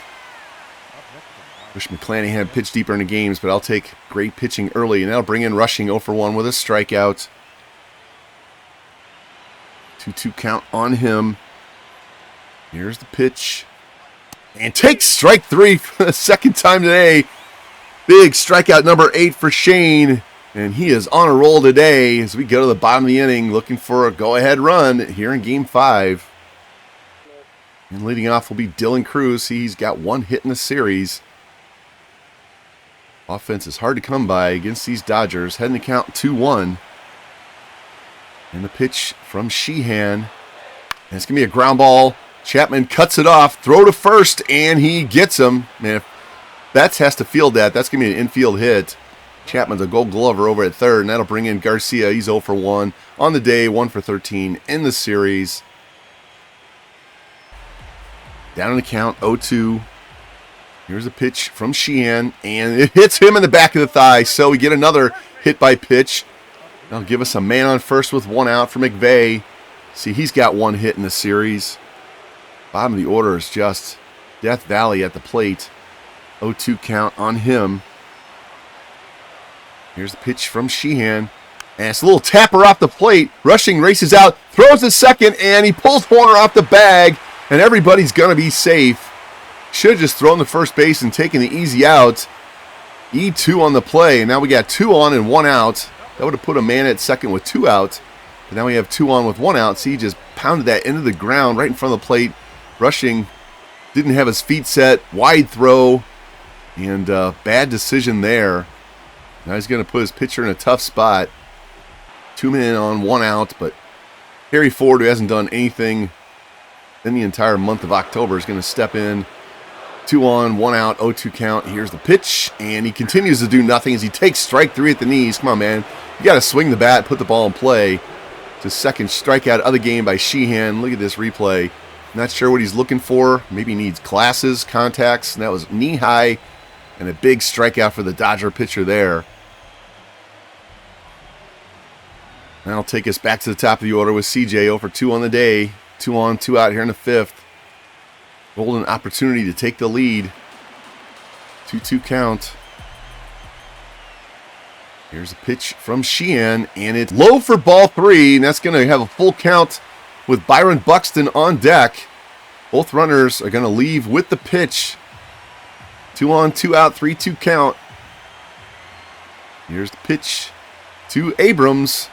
Wish McClanahan pitched deeper in the games, but I'll take great pitching early, and that'll bring in Rushing 0 for 1 with a strikeout. 2-2 count on him. Here's the pitch. And takes strike 3 for the second time today. Big strikeout number 8 for Shane. And he is on a roll today as we go to the bottom of the inning looking for a go-ahead run here in Game 5. And leading off will be Dylan Cruz. He's got one hit in the series. Offense is hard to come by against these Dodgers. Heading to count 2-1. And the pitch from Sheehan. And it's going to be a ground ball. Chapman cuts it off. Throw to first, and he gets him. Man, if Betts has to field that, that's going to be an infield hit. Chapman's a Gold Glover over at third, and that'll bring in Garcia. He's 0 for 1 on the day, 1 for 13 in the series. Down in the count, 0-2. Here's a pitch from Sheehan, and it hits him in the back of the thigh. So we get another hit by pitch. That'll give us a man on first with 1 out for McVay. See, he's got 1 hit in the series. Bottom of the order is just Death Valley at the plate. 0-2 count on him. Here's the pitch from Sheehan. And it's a little tapper off the plate. Rushing races out, throws to second, and he pulls Horner off the bag. And everybody's going to be safe. Should have just thrown the first base and taken the easy out. E2 on the play. And now we got 2 on and 1 out. That would have put a man at second with 2 out. But now we have 2 on with 1 out. See, he just pounded that into the ground right in front of the plate. Rushing didn't have his feet set. Wide throw. And bad decision there. Now he's going to put his pitcher in a tough spot. 2 men on, 1 out. But Harry Ford, who hasn't done anything in the entire month of October, is going to step in. 2 on, 1 out, 0-2 count. Here's the pitch. And he continues to do nothing as he takes strike 3 at the knees. Come on, man. You got to swing the bat, put the ball in play. It's his second strikeout of the game by Sheehan. Look at this replay. Not sure what he's looking for. Maybe he needs glasses, contacts. And that was knee high and a big strikeout for the Dodger pitcher there. That'll take us back to the top of the order with CJ 0 for 2 on the day. 2 on, 2 out here in the 5th. Golden opportunity to take the lead. 2-2 count. Here's a pitch from Sheehan, and it's low for ball 3, and that's going to have a full count with Byron Buxton on deck. Both runners are going to leave with the pitch. 2 on, 2 out, 3-2 count. Here's the pitch to Abrams.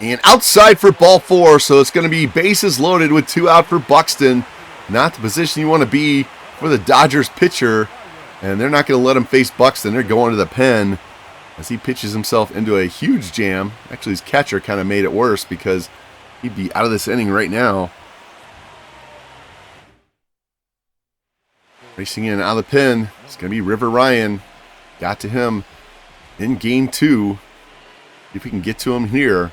And outside for ball 4, so it's going to be bases loaded with 2 out for Buxton. Not the position you want to be for the Dodgers pitcher. And they're not going to let him face Buxton. They're going to the pen as he pitches himself into a huge jam. Actually, his catcher kind of made it worse because he'd be out of this inning right now. Racing in out of the pen, it's going to be River Ryan. Got to him in game 2. See if we can get to him here.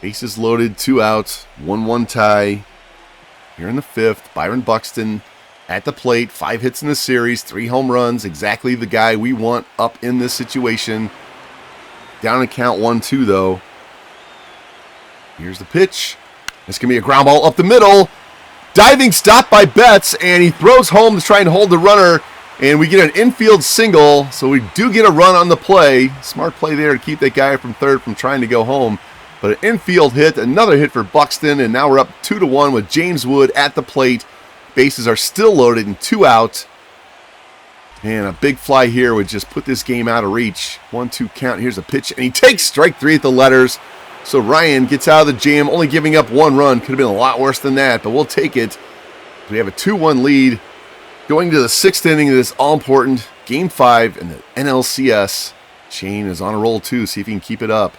Bases loaded, 2 outs, 1-1 tie. Here in the 5th, Byron Buxton at the plate, 5 hits in the series, 3 home runs, exactly the guy we want up in this situation. Down and count 1-2 though. Here's the pitch. It's going to be a ground ball up the middle. Diving stop by Betts, and he throws home to try and hold the runner, and we get an infield single, so we do get a run on the play. Smart play there to keep that guy from third from trying to go home. But an infield hit, another hit for Buxton, and now we're up 2-1 with James Wood at the plate. Bases are still loaded and 2 out. And a big fly here would just put this game out of reach. 1-2 count. Here's a pitch, and he takes strike 3 at the letters. So Ryan gets out of the jam, only giving up 1 run. Could have been a lot worse than that, but we'll take it. We have a 2-1 lead going to the 6th inning of this all-important Game 5 in the NLCS. Shane is on a roll too. See if he can keep it up.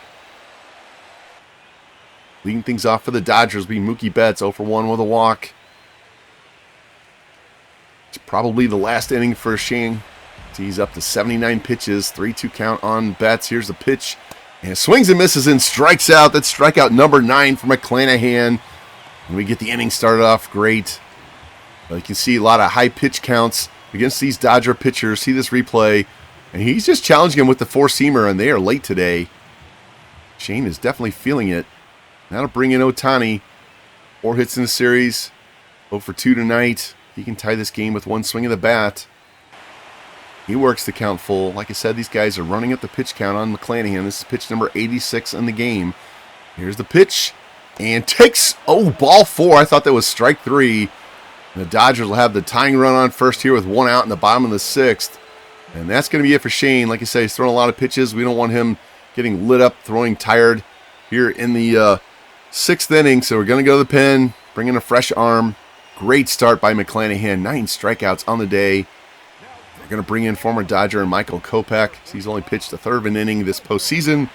Leading things off for the Dodgers will be Mookie Betts, 0 for 1 with a walk. It's probably the last inning for Shane. He's up to 79 pitches, 3-2 count on Betts. Here's the pitch. And swings and misses and strikes out. That's strikeout number 9 for McClanahan. And we get the inning started off great. But you can see a lot of high pitch counts against these Dodger pitchers. See this replay. And he's just challenging him with the 4-seamer, and they are late today. Shane is definitely feeling it. That'll bring in Ohtani. 4 hits in the series. 0 for 2 tonight. He can tie this game with 1 swing of the bat. He works the count full. Like I said, these guys are running up the pitch count on McClanahan. This is pitch number 86 in the game. Here's the pitch. And takes, ball 4. I thought that was strike 3. And the Dodgers will have the tying run on first here with 1 out in the bottom of the 6th. And that's going to be it for Shane. Like I said, he's throwing a lot of pitches. We don't want him getting lit up, throwing tired here in the 6th inning. So we're going to go to the pen, bring in a fresh arm. Great start by McClanahan. 9 strikeouts on the day. We're going to bring in former Dodger Michael Kopech. He's only pitched a third of an inning this postseason.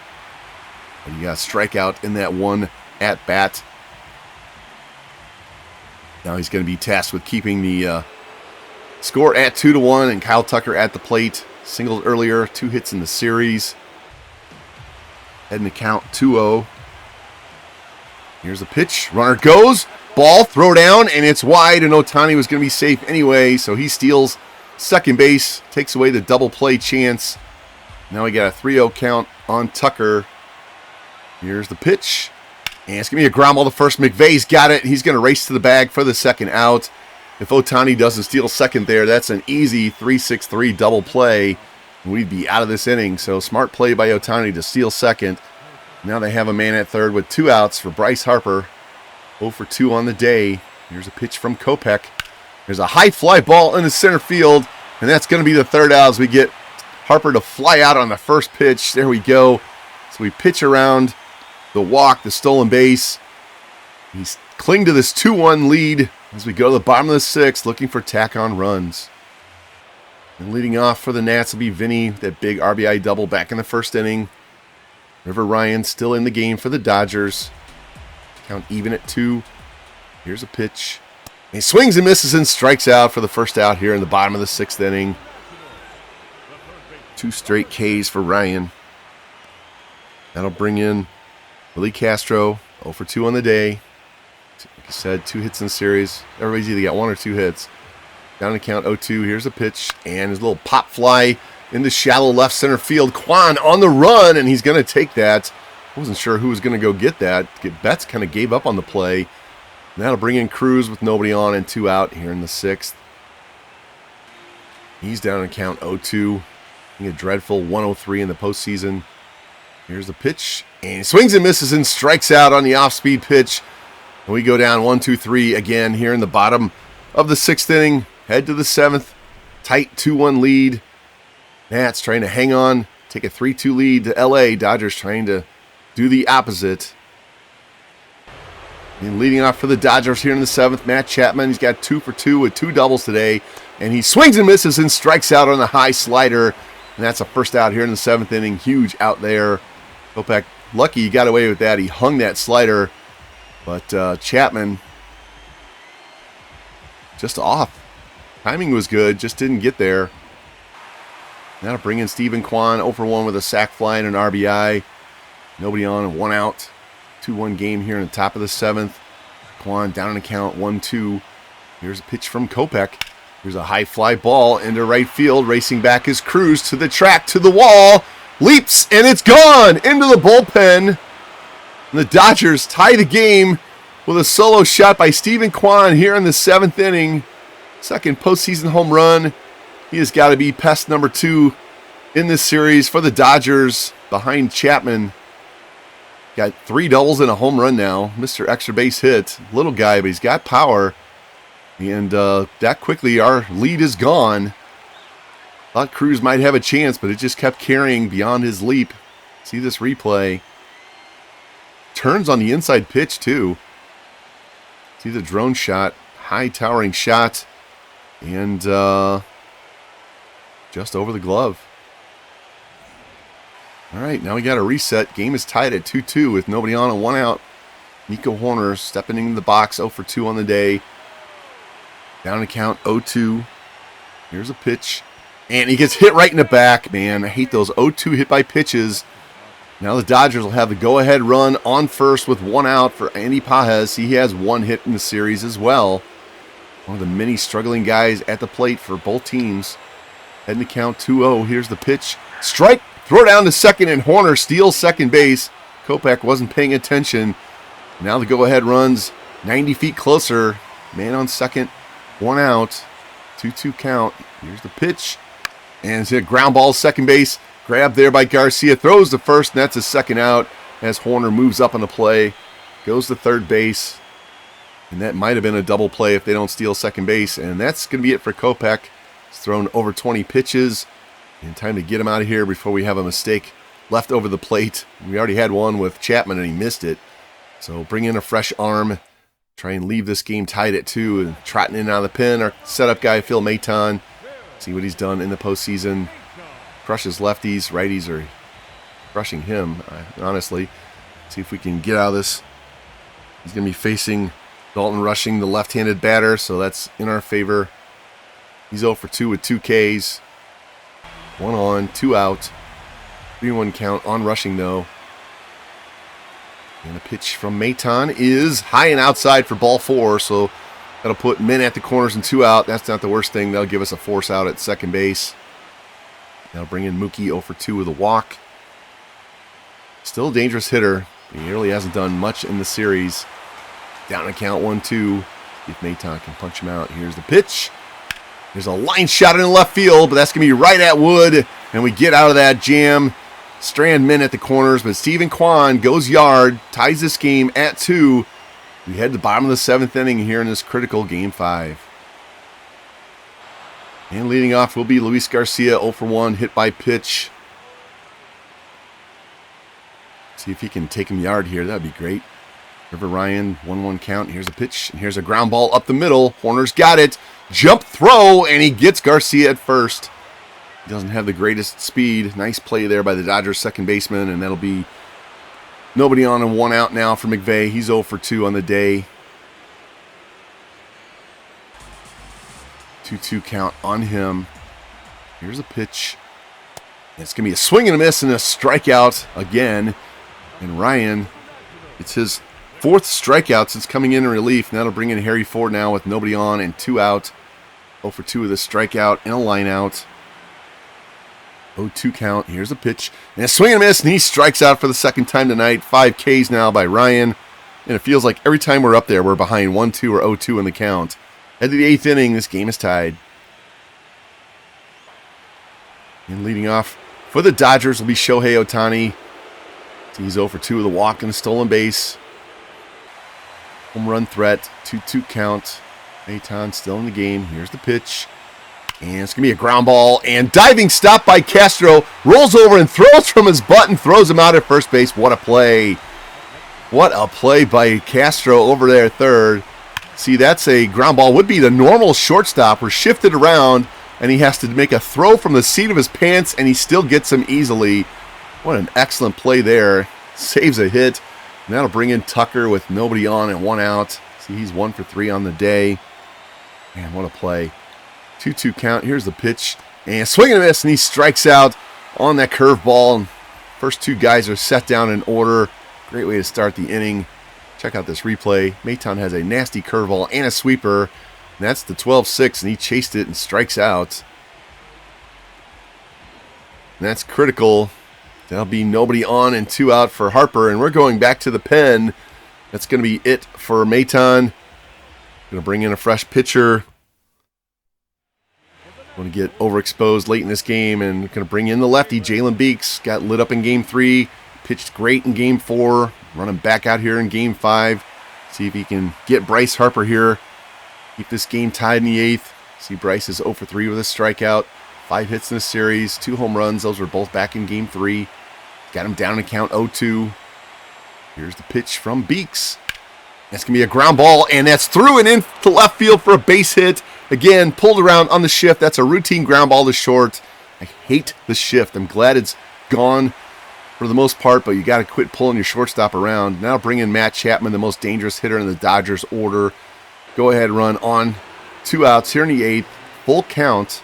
And he got a strikeout in that one at bat. Now he's going to be tasked with keeping the score at 2-1, and Kyle Tucker at the plate. Singled earlier, 2 hits in the series. Heading to count 2-0. Here's a pitch. Runner goes. Ball, throw down, and it's wide, and Ohtani was going to be safe anyway, so he steals second base, takes away the double play chance. Now we got a 3-0 count on Tucker. Here's the pitch. And it's going to be a ground ball to first. McVay's got it. He's going to race to the bag for the second out. If Ohtani doesn't steal second there, that's an easy 3-6-3 double play. And we'd be out of this inning. So smart play by Ohtani to steal second. Now they have a man at third with 2 outs for Bryce Harper. 0 for 2 on the day. Here's a pitch from Kopech. There's a high fly ball in the center field. And that's going to be the third out as we get Harper to fly out on the first pitch. There we go. So we pitch around the walk, the stolen base. He's cling to this 2-1 lead as we go to the bottom of the 6th, looking for tack-on runs. And leading off for the Nats will be Vinny, that big RBI double back in the first inning. River Ryan still in the game for the Dodgers. Count even at 2. Here's a pitch. He swings and misses and strikes out for the first out here in the bottom of the 6th inning. 2 straight Ks for Ryan. That'll bring in Willie Castro, 0 for 2 on the day. Like I said, 2 hits in the series. Everybody's either got 1 or 2 hits. Down to count 0-2. Here's a pitch. And his little pop fly in the shallow left center field. Kwan on the run, and he's going to take that. I wasn't sure who was going to go get that. Betts kind of gave up on the play. And that'll bring in Cruz with nobody on and 2 out here in the 6th. He's down to count 0-2. A dreadful 103 in the postseason. Here's the pitch. And he swings and misses and strikes out on the off-speed pitch. And we go down 1-2-3 again here in the bottom of the 6th inning. Head to the 7th. Tight 2-1 lead. Nats trying to hang on. Take a 3-2 lead to LA. Dodgers trying to do the opposite. And leading off for the Dodgers here in the 7th, Matt Chapman. He's got 2 for 2 with 2 doubles today. And he swings and misses and strikes out on the high slider. And that's a first out here in the 7th inning. Huge out there. Kopech, lucky he got away with that. He hung that slider. But Chapman just off. Timing was good, just didn't get there. Now to bring in Stephen Kwan, 0 for 1 with a sac fly and an RBI. Nobody on and 1 out. 2-1 game here in the top of the 7th. Kwan down in the count 1-2. Here's a pitch from Kopech. Here's a high fly ball into right field. Racing back is Cruz to the track, to the wall. Leaps, and it's gone into the bullpen. And the Dodgers tie the game with a solo shot by Stephen Kwan here in the 7th inning. Second postseason home run. He has got to be pest number 2 in this series for the Dodgers behind Chapman. Got 3 doubles and a home run now. Mr. Extra Base Hit. Little guy, but he's got power. And that quickly, our lead is gone. Thought Cruz might have a chance, but it just kept carrying beyond his leap. See this replay. Turns on the inside pitch, too. See the drone shot. High towering shot. And just over the glove. All right, now we got a reset. Game is tied at 2-2 with nobody on and 1 out. Nico Horner stepping into the box, 0 for 2 on the day. Down to count 0-2. Here's a pitch. And he gets hit right in the back, man. I hate those 0-2 hit by pitches. Now the Dodgers will have the go-ahead run on first with 1 out for Andy Pages. He has 1 hit in the series as well. One of the many struggling guys at the plate for both teams. Heading to count 2-0. Here's the pitch. Strike. Throw down to second, and Horner steals second base. Kopech wasn't paying attention. Now the go-ahead runs 90 feet closer. Man on second. 1 out. 2-2 count. Here's the pitch. And it's a ground ball second base. Grabbed there by Garcia. Throws to first, and that's his second out as Horner moves up on the play. Goes to third base. And that might have been a double play if they don't steal second base. And that's going to be it for Kopech. He's thrown over 20 pitches. And time to get him out of here before we have a mistake left over the plate. We already had one with Chapman and he missed it. So bring in a fresh arm. Try and leave this game tied at 2. And trotting in and out of the pen, our setup guy, Phil Maton. See what he's done in the postseason. Crushes lefties. Righties are crushing him, honestly. See if we can get out of this. He's going to be facing Dalton Rushing, the left-handed batter, so that's in our favor. He's 0 for 2 with 2 Ks. 1 on, 2 out. 3-1 count on Rushing, though. And a pitch from Maton is high and outside for ball 4, so that'll put men at the corners and 2 out. That's not the worst thing. That'll give us a force out at second base. That'll bring in Mookie 0 for 2 with a walk. Still a dangerous hitter. He really hasn't done much in the series. Down to count 1-2. If Maton can punch him out. Here's the pitch. There's a line shot in the left field, but that's going to be right at Wood. And we get out of that jam. Strand men at the corners, but Stephen Kwan goes yard, ties this game at 2. We head to the bottom of the 7th inning here in this critical Game 5. And leading off will be Luis Garcia, 0 for 1, hit by pitch. See if he can take him yard here. That would be great. River Ryan, 1-1 count. Here's a pitch, and here's a ground ball up the middle. Horner's got it. Jump throw, and he gets Garcia at first. He doesn't have the greatest speed. Nice play there by the Dodgers second baseman, and that'll be nobody on and 1 out now for McVay. He's 0 for 2 on the day. 2-2 count on him. Here's a pitch. It's going to be a swing and a miss and a strikeout again. And Ryan, it's his 4th strikeout since coming in relief. And that'll bring in Harry Ford now with nobody on and 2 out. 0 for 2 with a strikeout and a line out. 0-2 count. Here's a pitch. And a swing and a miss, and he strikes out for the second time tonight. 5 Ks now by Ryan. And it feels like every time we're up there, we're behind 1-2 or 0-2 in the count. Head to the 8th inning. This game is tied. And leading off for the Dodgers will be Shohei Ohtani. He's 0 for 2 with a walk and a stolen base. Home run threat. 2-2 count. Maton still in the game. Here's the pitch. And it's going to be a ground ball. And diving stop by Castro. Rolls over and throws from his butt and throws him out at first base. What a play. What a play by Castro over there at third. See, that's a ground ball. Would be the normal shortstop. We're shifted around. And he has to make a throw from the seat of his pants. And he still gets him easily. What an excellent play there. Saves a hit. And that'll bring in Tucker with nobody on and 1 out. See, he's 1 for 3 on the day. Man, what a play. 2-2 count. Here's the pitch. And swing and a miss, and he strikes out on that curveball. First 2 guys are set down in order. Great way to start the inning. Check out this replay. Maton has a nasty curveball and a sweeper. And that's the 12-6, and he chased it and strikes out. And that's critical. There'll be nobody on and 2 out for Harper, and we're going back to the pen. That's going to be it for Maton. Going to bring in a fresh pitcher. Going to get overexposed late in this game, and going to bring in the lefty, Jalen Beeks. Got lit up in Game 3, pitched great in Game 4, running back out here in Game 5. See if he can get Bryce Harper here. Keep this game tied in the 8th. See, Bryce is 0 for 3 with a strikeout. 5 hits in the series, 2 home runs. Those were both back in Game 3. Got him down to count 0-2. Here's the pitch from Beeks. That's going to be a ground ball, and that's through and into left field for a base hit. Again, pulled around on the shift. That's a routine ground ball to short. I hate the shift. I'm glad it's gone for the most part, but you got to quit pulling your shortstop around. Now bring in Matt Chapman, the most dangerous hitter in the Dodgers order. Go ahead, run on 2 outs here in the 8th. Full count.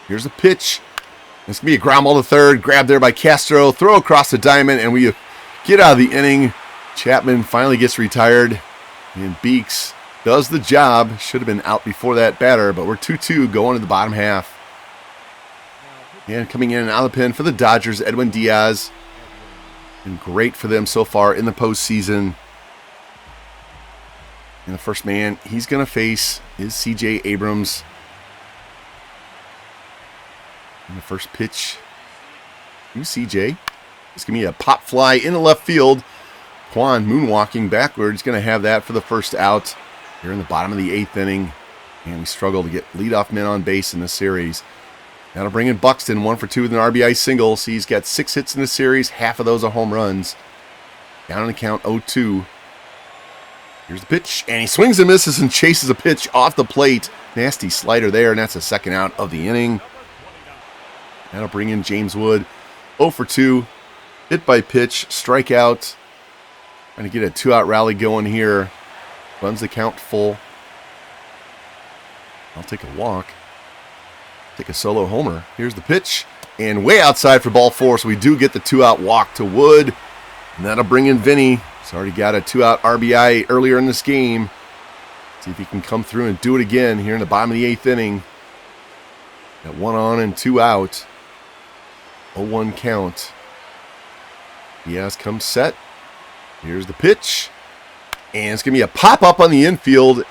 Here's a pitch. It's going to be a ground ball to third. Grabbed there by Castro. Throw across the diamond, and we get out of the inning. Chapman finally gets retired, and Beeks does the job. Should have been out before that batter, but we're 2-2 going to the bottom half. And coming in and out of the pen for the Dodgers, Edwin Diaz. Been great for them so far in the postseason. And the first man he's going to face is C.J. Abrams. And the first pitch to C.J. It's going to be a pop fly in the left field. Kwan moonwalking backwards. Going to have that for the first out here in the bottom of the 8th inning. And we struggle to get leadoff men on base in this series. That'll bring in Buxton, 1 for 2 with an RBI single. So he's got 6 hits in the series, half of those are home runs. Down on the count, 0-2. Here's the pitch, and he swings and misses and chases a pitch off the plate. Nasty slider there, and that's the second out of the inning. That'll bring in James Wood, 0 for 2. Hit by pitch, strikeout. Trying to get a 2-out rally going here. Runs the count full. I'll take a walk. Take a solo homer. Here's the pitch. And way outside for ball 4, so we do get the 2-out walk to Wood. And that'll bring in Vinny. He's already got a 2-out RBI earlier in this game. See if he can come through and do it again here in the bottom of the 8th inning. Got 1 on and 2 out. 0-1 count. Diaz comes set. Here's the pitch. And it's going to be a pop-up on the infield.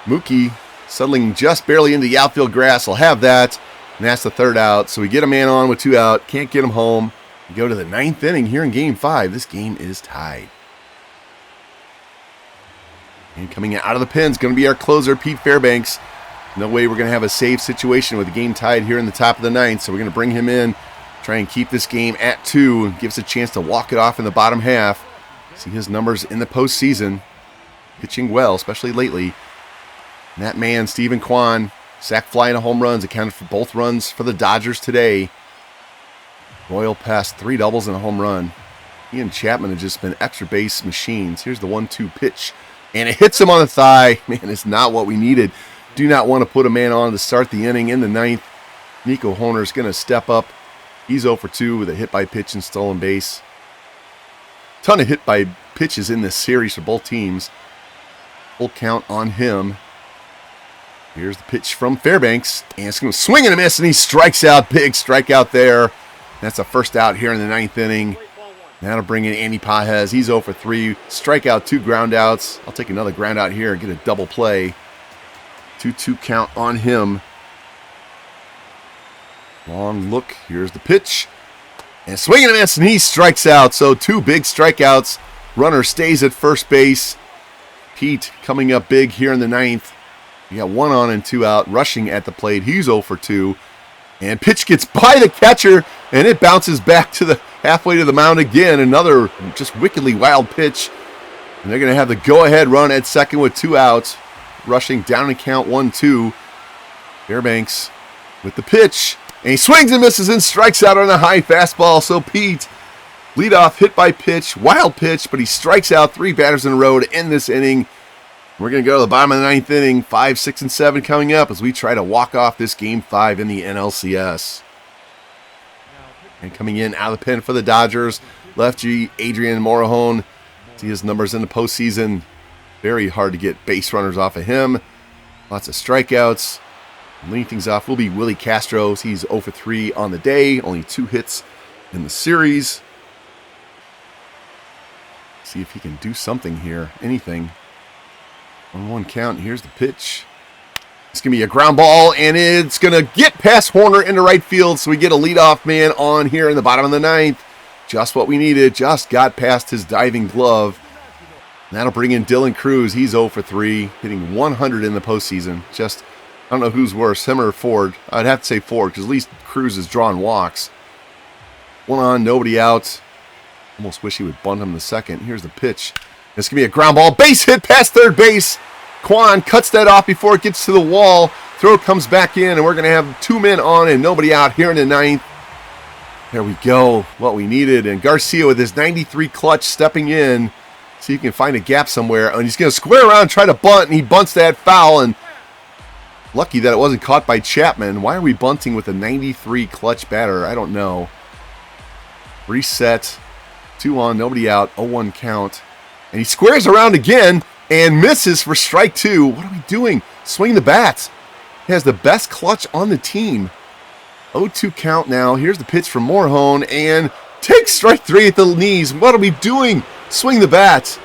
Mookie settling just barely into the outfield grass. Will have that. And that's the 3rd out. So we get a man on with 2 out. Can't get him home. We go to the 9th inning here in Game 5. This game is tied. And coming out of the pen is going to be our closer, Pete Fairbanks. No way we're going to have a save situation with the game tied here in the top of the 9th. So we're going to bring him in. Try and keep this game at 2. And give us a chance to walk it off in the bottom half. See his numbers in the postseason. Pitching well, especially lately. And that man, Stephen Kwan, sac fly and home runs, accounted for both runs for the Dodgers today. Royal passed 3 doubles and a home run. He and Chapman have just been extra base machines. Here's the 1-2 pitch. And it hits him on the thigh. Man, it's not what we needed. Do not want to put a man on to start the inning in the 9th. Nico Hoerner's going to step up. He's 0 for 2 with a hit by pitch and stolen base. Ton of hit by pitches in this series for both teams. Full count on him. Here's the pitch from Fairbanks. And it's going to swing and a miss, and he strikes out. Big strikeout there. That's a 1st out here in the 9th inning. That'll bring in Andy Pajes. He's 0 for 3. Strikeout, 2 ground outs. I'll take another ground out here and get a double play. 2-2 count on him. Long look. Here's the pitch. And swing and a miss, and he strikes out. So 2 big strikeouts. Runner stays at first base. Pete coming up big here in the 9th. You got 1 on and 2 out. Rushing at the plate. He's 0 for 2. And pitch gets by the catcher, and it bounces back to the halfway to the mound again. Another just wickedly wild pitch. And they're going to have the go-ahead run at second with 2 outs. Rushing down to count 1-2. Fairbanks with the pitch. And he swings and misses and strikes out on a high fastball. So Pete, leadoff hit by pitch, wild pitch, but he strikes out 3 batters in a row to end this inning. We're going to go to the bottom of the 9th inning, 5, 6, and 7 coming up as we try to walk off this Game 5 in the NLCS. And coming in out of the pen for the Dodgers, lefty Adrian Morejon. See his numbers in the postseason. Very hard to get base runners off of him. Lots of strikeouts. Leading things off will be Willie Castro. He's 0 for 3 on the day. Only 2 hits in the series. See if he can do something here. Anything. 1-1 count. Here's the pitch. It's going to be a ground ball, and it's going to get past Hoerner into right field, so we get a leadoff man on here in the bottom of the 9th. Just what we needed. Just got past his diving glove. And that'll bring in Dylan Cruz. He's 0 for 3, hitting 100 in the postseason. Just, I don't know who's worse, him or Ford. I'd have to say Ford, because at least Cruz is drawing walks. 1 on, nobody out. Almost wish he would bunt him the second. Here's the pitch. This can be a ground ball. Base hit past third base. Kwan cuts that off before it gets to the wall. Throw comes back in, and we're going to have 2 men on and nobody out here in the 9th. There we go. What we needed. And Garcia with his 93 clutch stepping in. See if he can find a gap somewhere. And he's going to square around, try to bunt, and he bunts that foul. And lucky that it wasn't caught by Chapman. Why are we bunting with a 93 clutch batter? I don't know. Reset. 2 on, nobody out. 0-1 count. And he squares around again and misses for strike 2. What are we doing? Swing the bats. He has the best clutch on the team. 0-2 count now. Here's the pitch from Morejon and takes strike 3 at the knees. What are we doing? Swing the bats.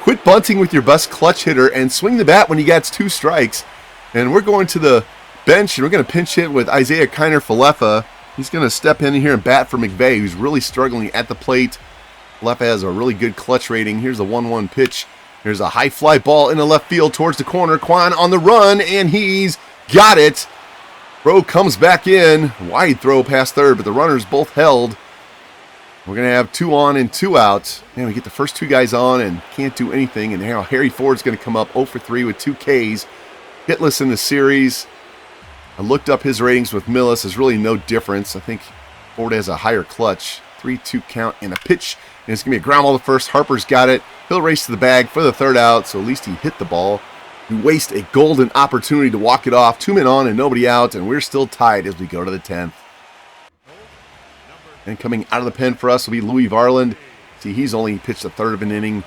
Quit bunting with your best clutch hitter and swing the bat when he gets 2 strikes. And we're going to the bench, and we're going to pinch hit with Isaiah Kiner-Falefa. He's going to step in here and bat for McVay, who's really struggling at the plate. Falefa has a really good clutch rating. Here's a 1-1 pitch. There's a high fly ball in the left field towards the corner. Kwan on the run, and he's got it. Throw comes back in. Wide throw past third, but the runners both held. We're going to have 2 on and 2 out. Man, we get the first 2 guys on and can't do anything. And now Harry Ford's going to come up 0 for 3 with 2 Ks. Hitless in the series. I looked up his ratings with Millis. There's really no difference. I think Ford has a higher clutch. 3-2 count and a pitch. And it's going to be a ground ball to first. Harper's got it. He'll race to the bag for the 3rd out, so at least he hit the ball. We waste a golden opportunity to walk it off. 2 men on and nobody out, and we're still tied as we go to the 10th. And coming out of the pen for us will be Louis Varland. See, he's only pitched a 1/3 of an inning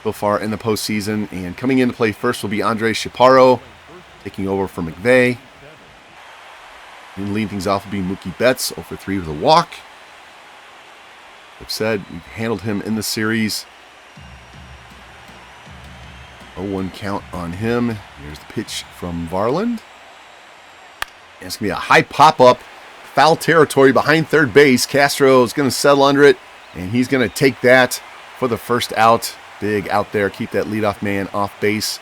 so far in the postseason. And coming in to play first will be Andre Chaparro, taking over for McVeigh. And leading things off will be Mookie Betts, 0 for 3 with a walk. Like I said, we've handled him in the series. 0-1 count on him. Here's the pitch from Varland. And it's going to be a high pop-up. Foul territory behind third base. Castro is going to settle under it, and he's going to take that for the 1st out. Big out there. Keep that leadoff man off base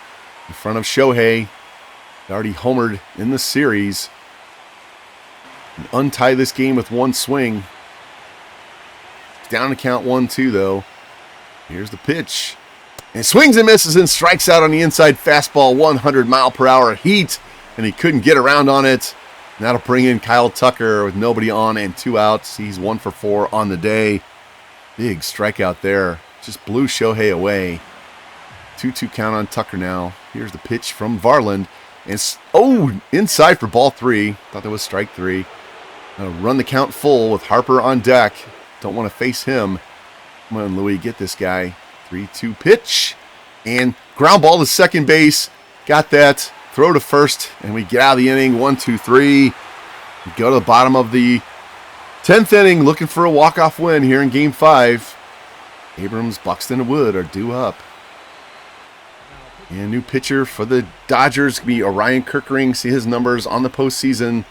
in front of Shohei. He already homered in the series. And untie this game with 1 swing. Down to count 1-2, though. Here's the pitch. And swings and misses and strikes out on the inside fastball. 100-mile-per-hour heat, and he couldn't get around on it. And that'll bring in Kyle Tucker with nobody on and 2 outs. He's 1 for 4 on the day. Big strikeout there. Just blew Shohei away. 2-2 count on Tucker now. Here's the pitch from Varland. And inside for ball 3. Thought that was strike 3. Gonna run the count full with Harper on deck. Don't want to face him. Come on, Louis, get this guy. 3-2 pitch. And ground ball to second base. Got that. Throw to first, and we get out of the inning. 1-2-3. We go to the bottom of the 10th inning, looking for a walk-off win here in Game 5. Abrams, Buxton, and Wood are due up. And new pitcher for the Dodgers will be Orion Kirkering. See his numbers on the postseason.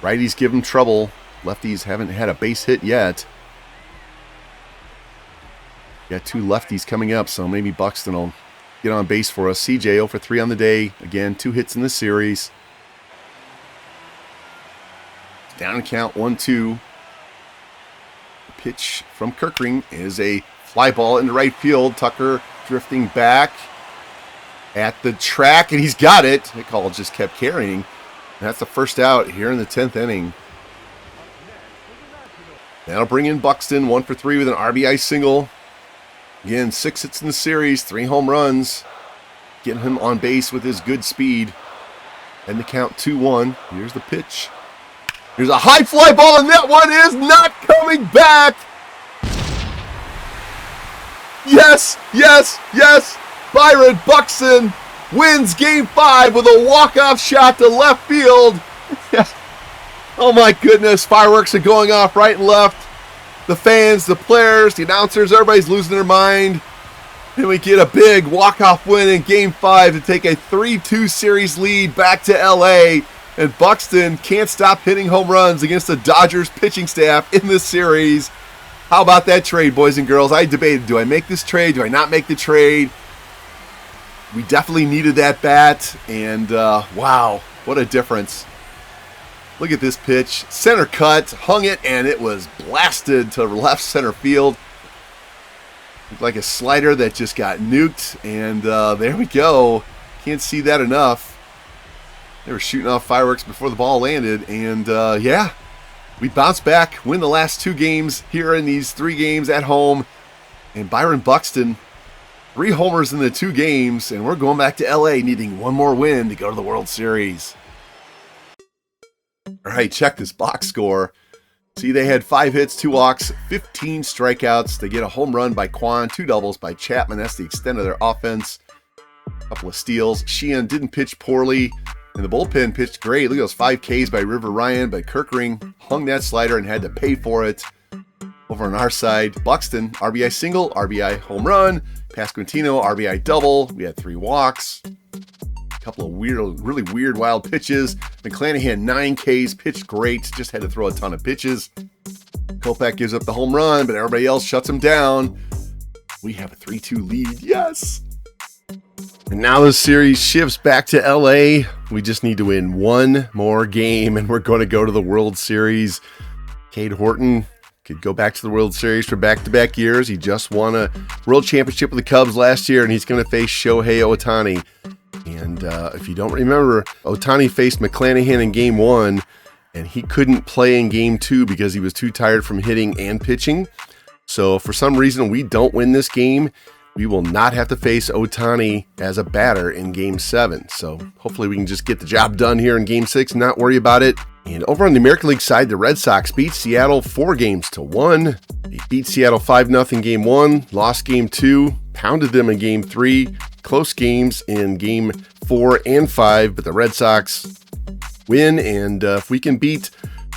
Righties give him trouble. Lefties haven't had a base hit yet. Got 2 lefties coming up, so maybe Buxton will get on base for us. CJ 0 for 3 on the day. Again, 2 hits in the series. Down to count 1-2. Pitch from Kirkering is a fly ball into right field. Tucker drifting back at the track, and he's got it. The call just kept carrying. And that's the 1st out here in the 10th inning. That'll bring in Buxton, 1 for 3 with an RBI single. Again, 6 hits in the series, 3 home runs. Getting him on base with his good speed. And the count 2-1. Here's the pitch. Here's a high fly ball, and that one is not coming back. Yes, yes, yes. Byron Buxton wins Game 5 with a walk-off shot to left field. Oh my goodness, fireworks are going off right and left. The fans, the players, the announcers, everybody's losing their mind. And we get a big walk-off win in Game 5 to take a 3-2 series lead back to LA. And Buxton can't stop hitting home runs against the Dodgers pitching staff in this series. How about that trade, boys and girls? I debated, do I make this trade? Do I not make the trade? We definitely needed that bat. And wow, what a difference. Look at this pitch. Center cut, hung it, and it was blasted to left center field. Looked like a slider that just got nuked, and there we go. Can't see that enough. They were shooting off fireworks before the ball landed, and yeah, we bounced back, win the last 2 games here in these 3 games at home. And Byron Buxton, 3 homers in the 2 games, and we're going back to LA needing 1 more win to go to the World Series. All right, check this box score. See, they had 5 hits, 2 walks, 15 strikeouts. They get a home run by Kwan, 2 doubles by Chapman. That's the extent of their offense. A couple of steals. Sheehan didn't pitch poorly, and the bullpen pitched great. Look at those 5 Ks by River Ryan, but Kirkering hung that slider and had to pay for it. Over on our side, Buxton, RBI single, RBI home run. Pasquantino, RBI double. We had 3 walks. Couple of really weird, wild pitches. McClanahan, 9 Ks, pitched great. Just had to throw a ton of pitches. Kopech gives up the home run, but everybody else shuts him down. We have a 3-2 lead. Yes! And now the series shifts back to LA. We just need to win one more game, and we're going to go to the World Series. Cade Horton could go back to the World Series for back-to-back years. He just won a World Championship with the Cubs last year, and he's going to face Shohei Ohtani. And if you don't remember, Ohtani faced McClanahan in Game 1, and he couldn't play in Game 2 because he was too tired from hitting and pitching. So if for some reason we don't win this game, we will not have to face Ohtani as a batter in Game 7. So hopefully we can just get the job done here in Game 6 and not worry about it. And over on the American League side, the Red Sox beat Seattle 4-1. They beat Seattle 5-0 Game 1, lost Game 2, pounded them in Game 3, close games in Game 4 and 5, but the Red Sox win. And if we can beat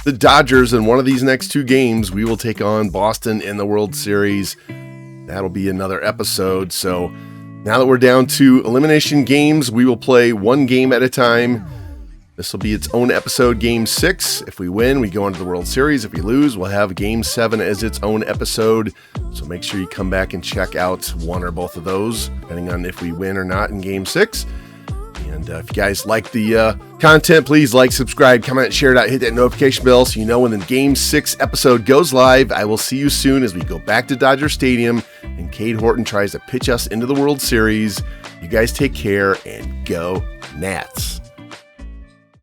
the Dodgers in one of these next 2 games, we will take on Boston in the World Series. That'll be another episode. So now that we're down to elimination games, we will play one game at a time. This will be its own episode, Game 6. If we win, we go on to the World Series. If we lose, we'll have Game 7 as its own episode. So make sure you come back and check out one or both of those, depending on if we win or not in Game 6. And if you guys like the content, please like, subscribe, comment, share it out, hit that notification bell so you know when the Game 6 episode goes live. I will see you soon as we go back to Dodger Stadium and Cade Horton tries to pitch us into the World Series. You guys take care and go Nats.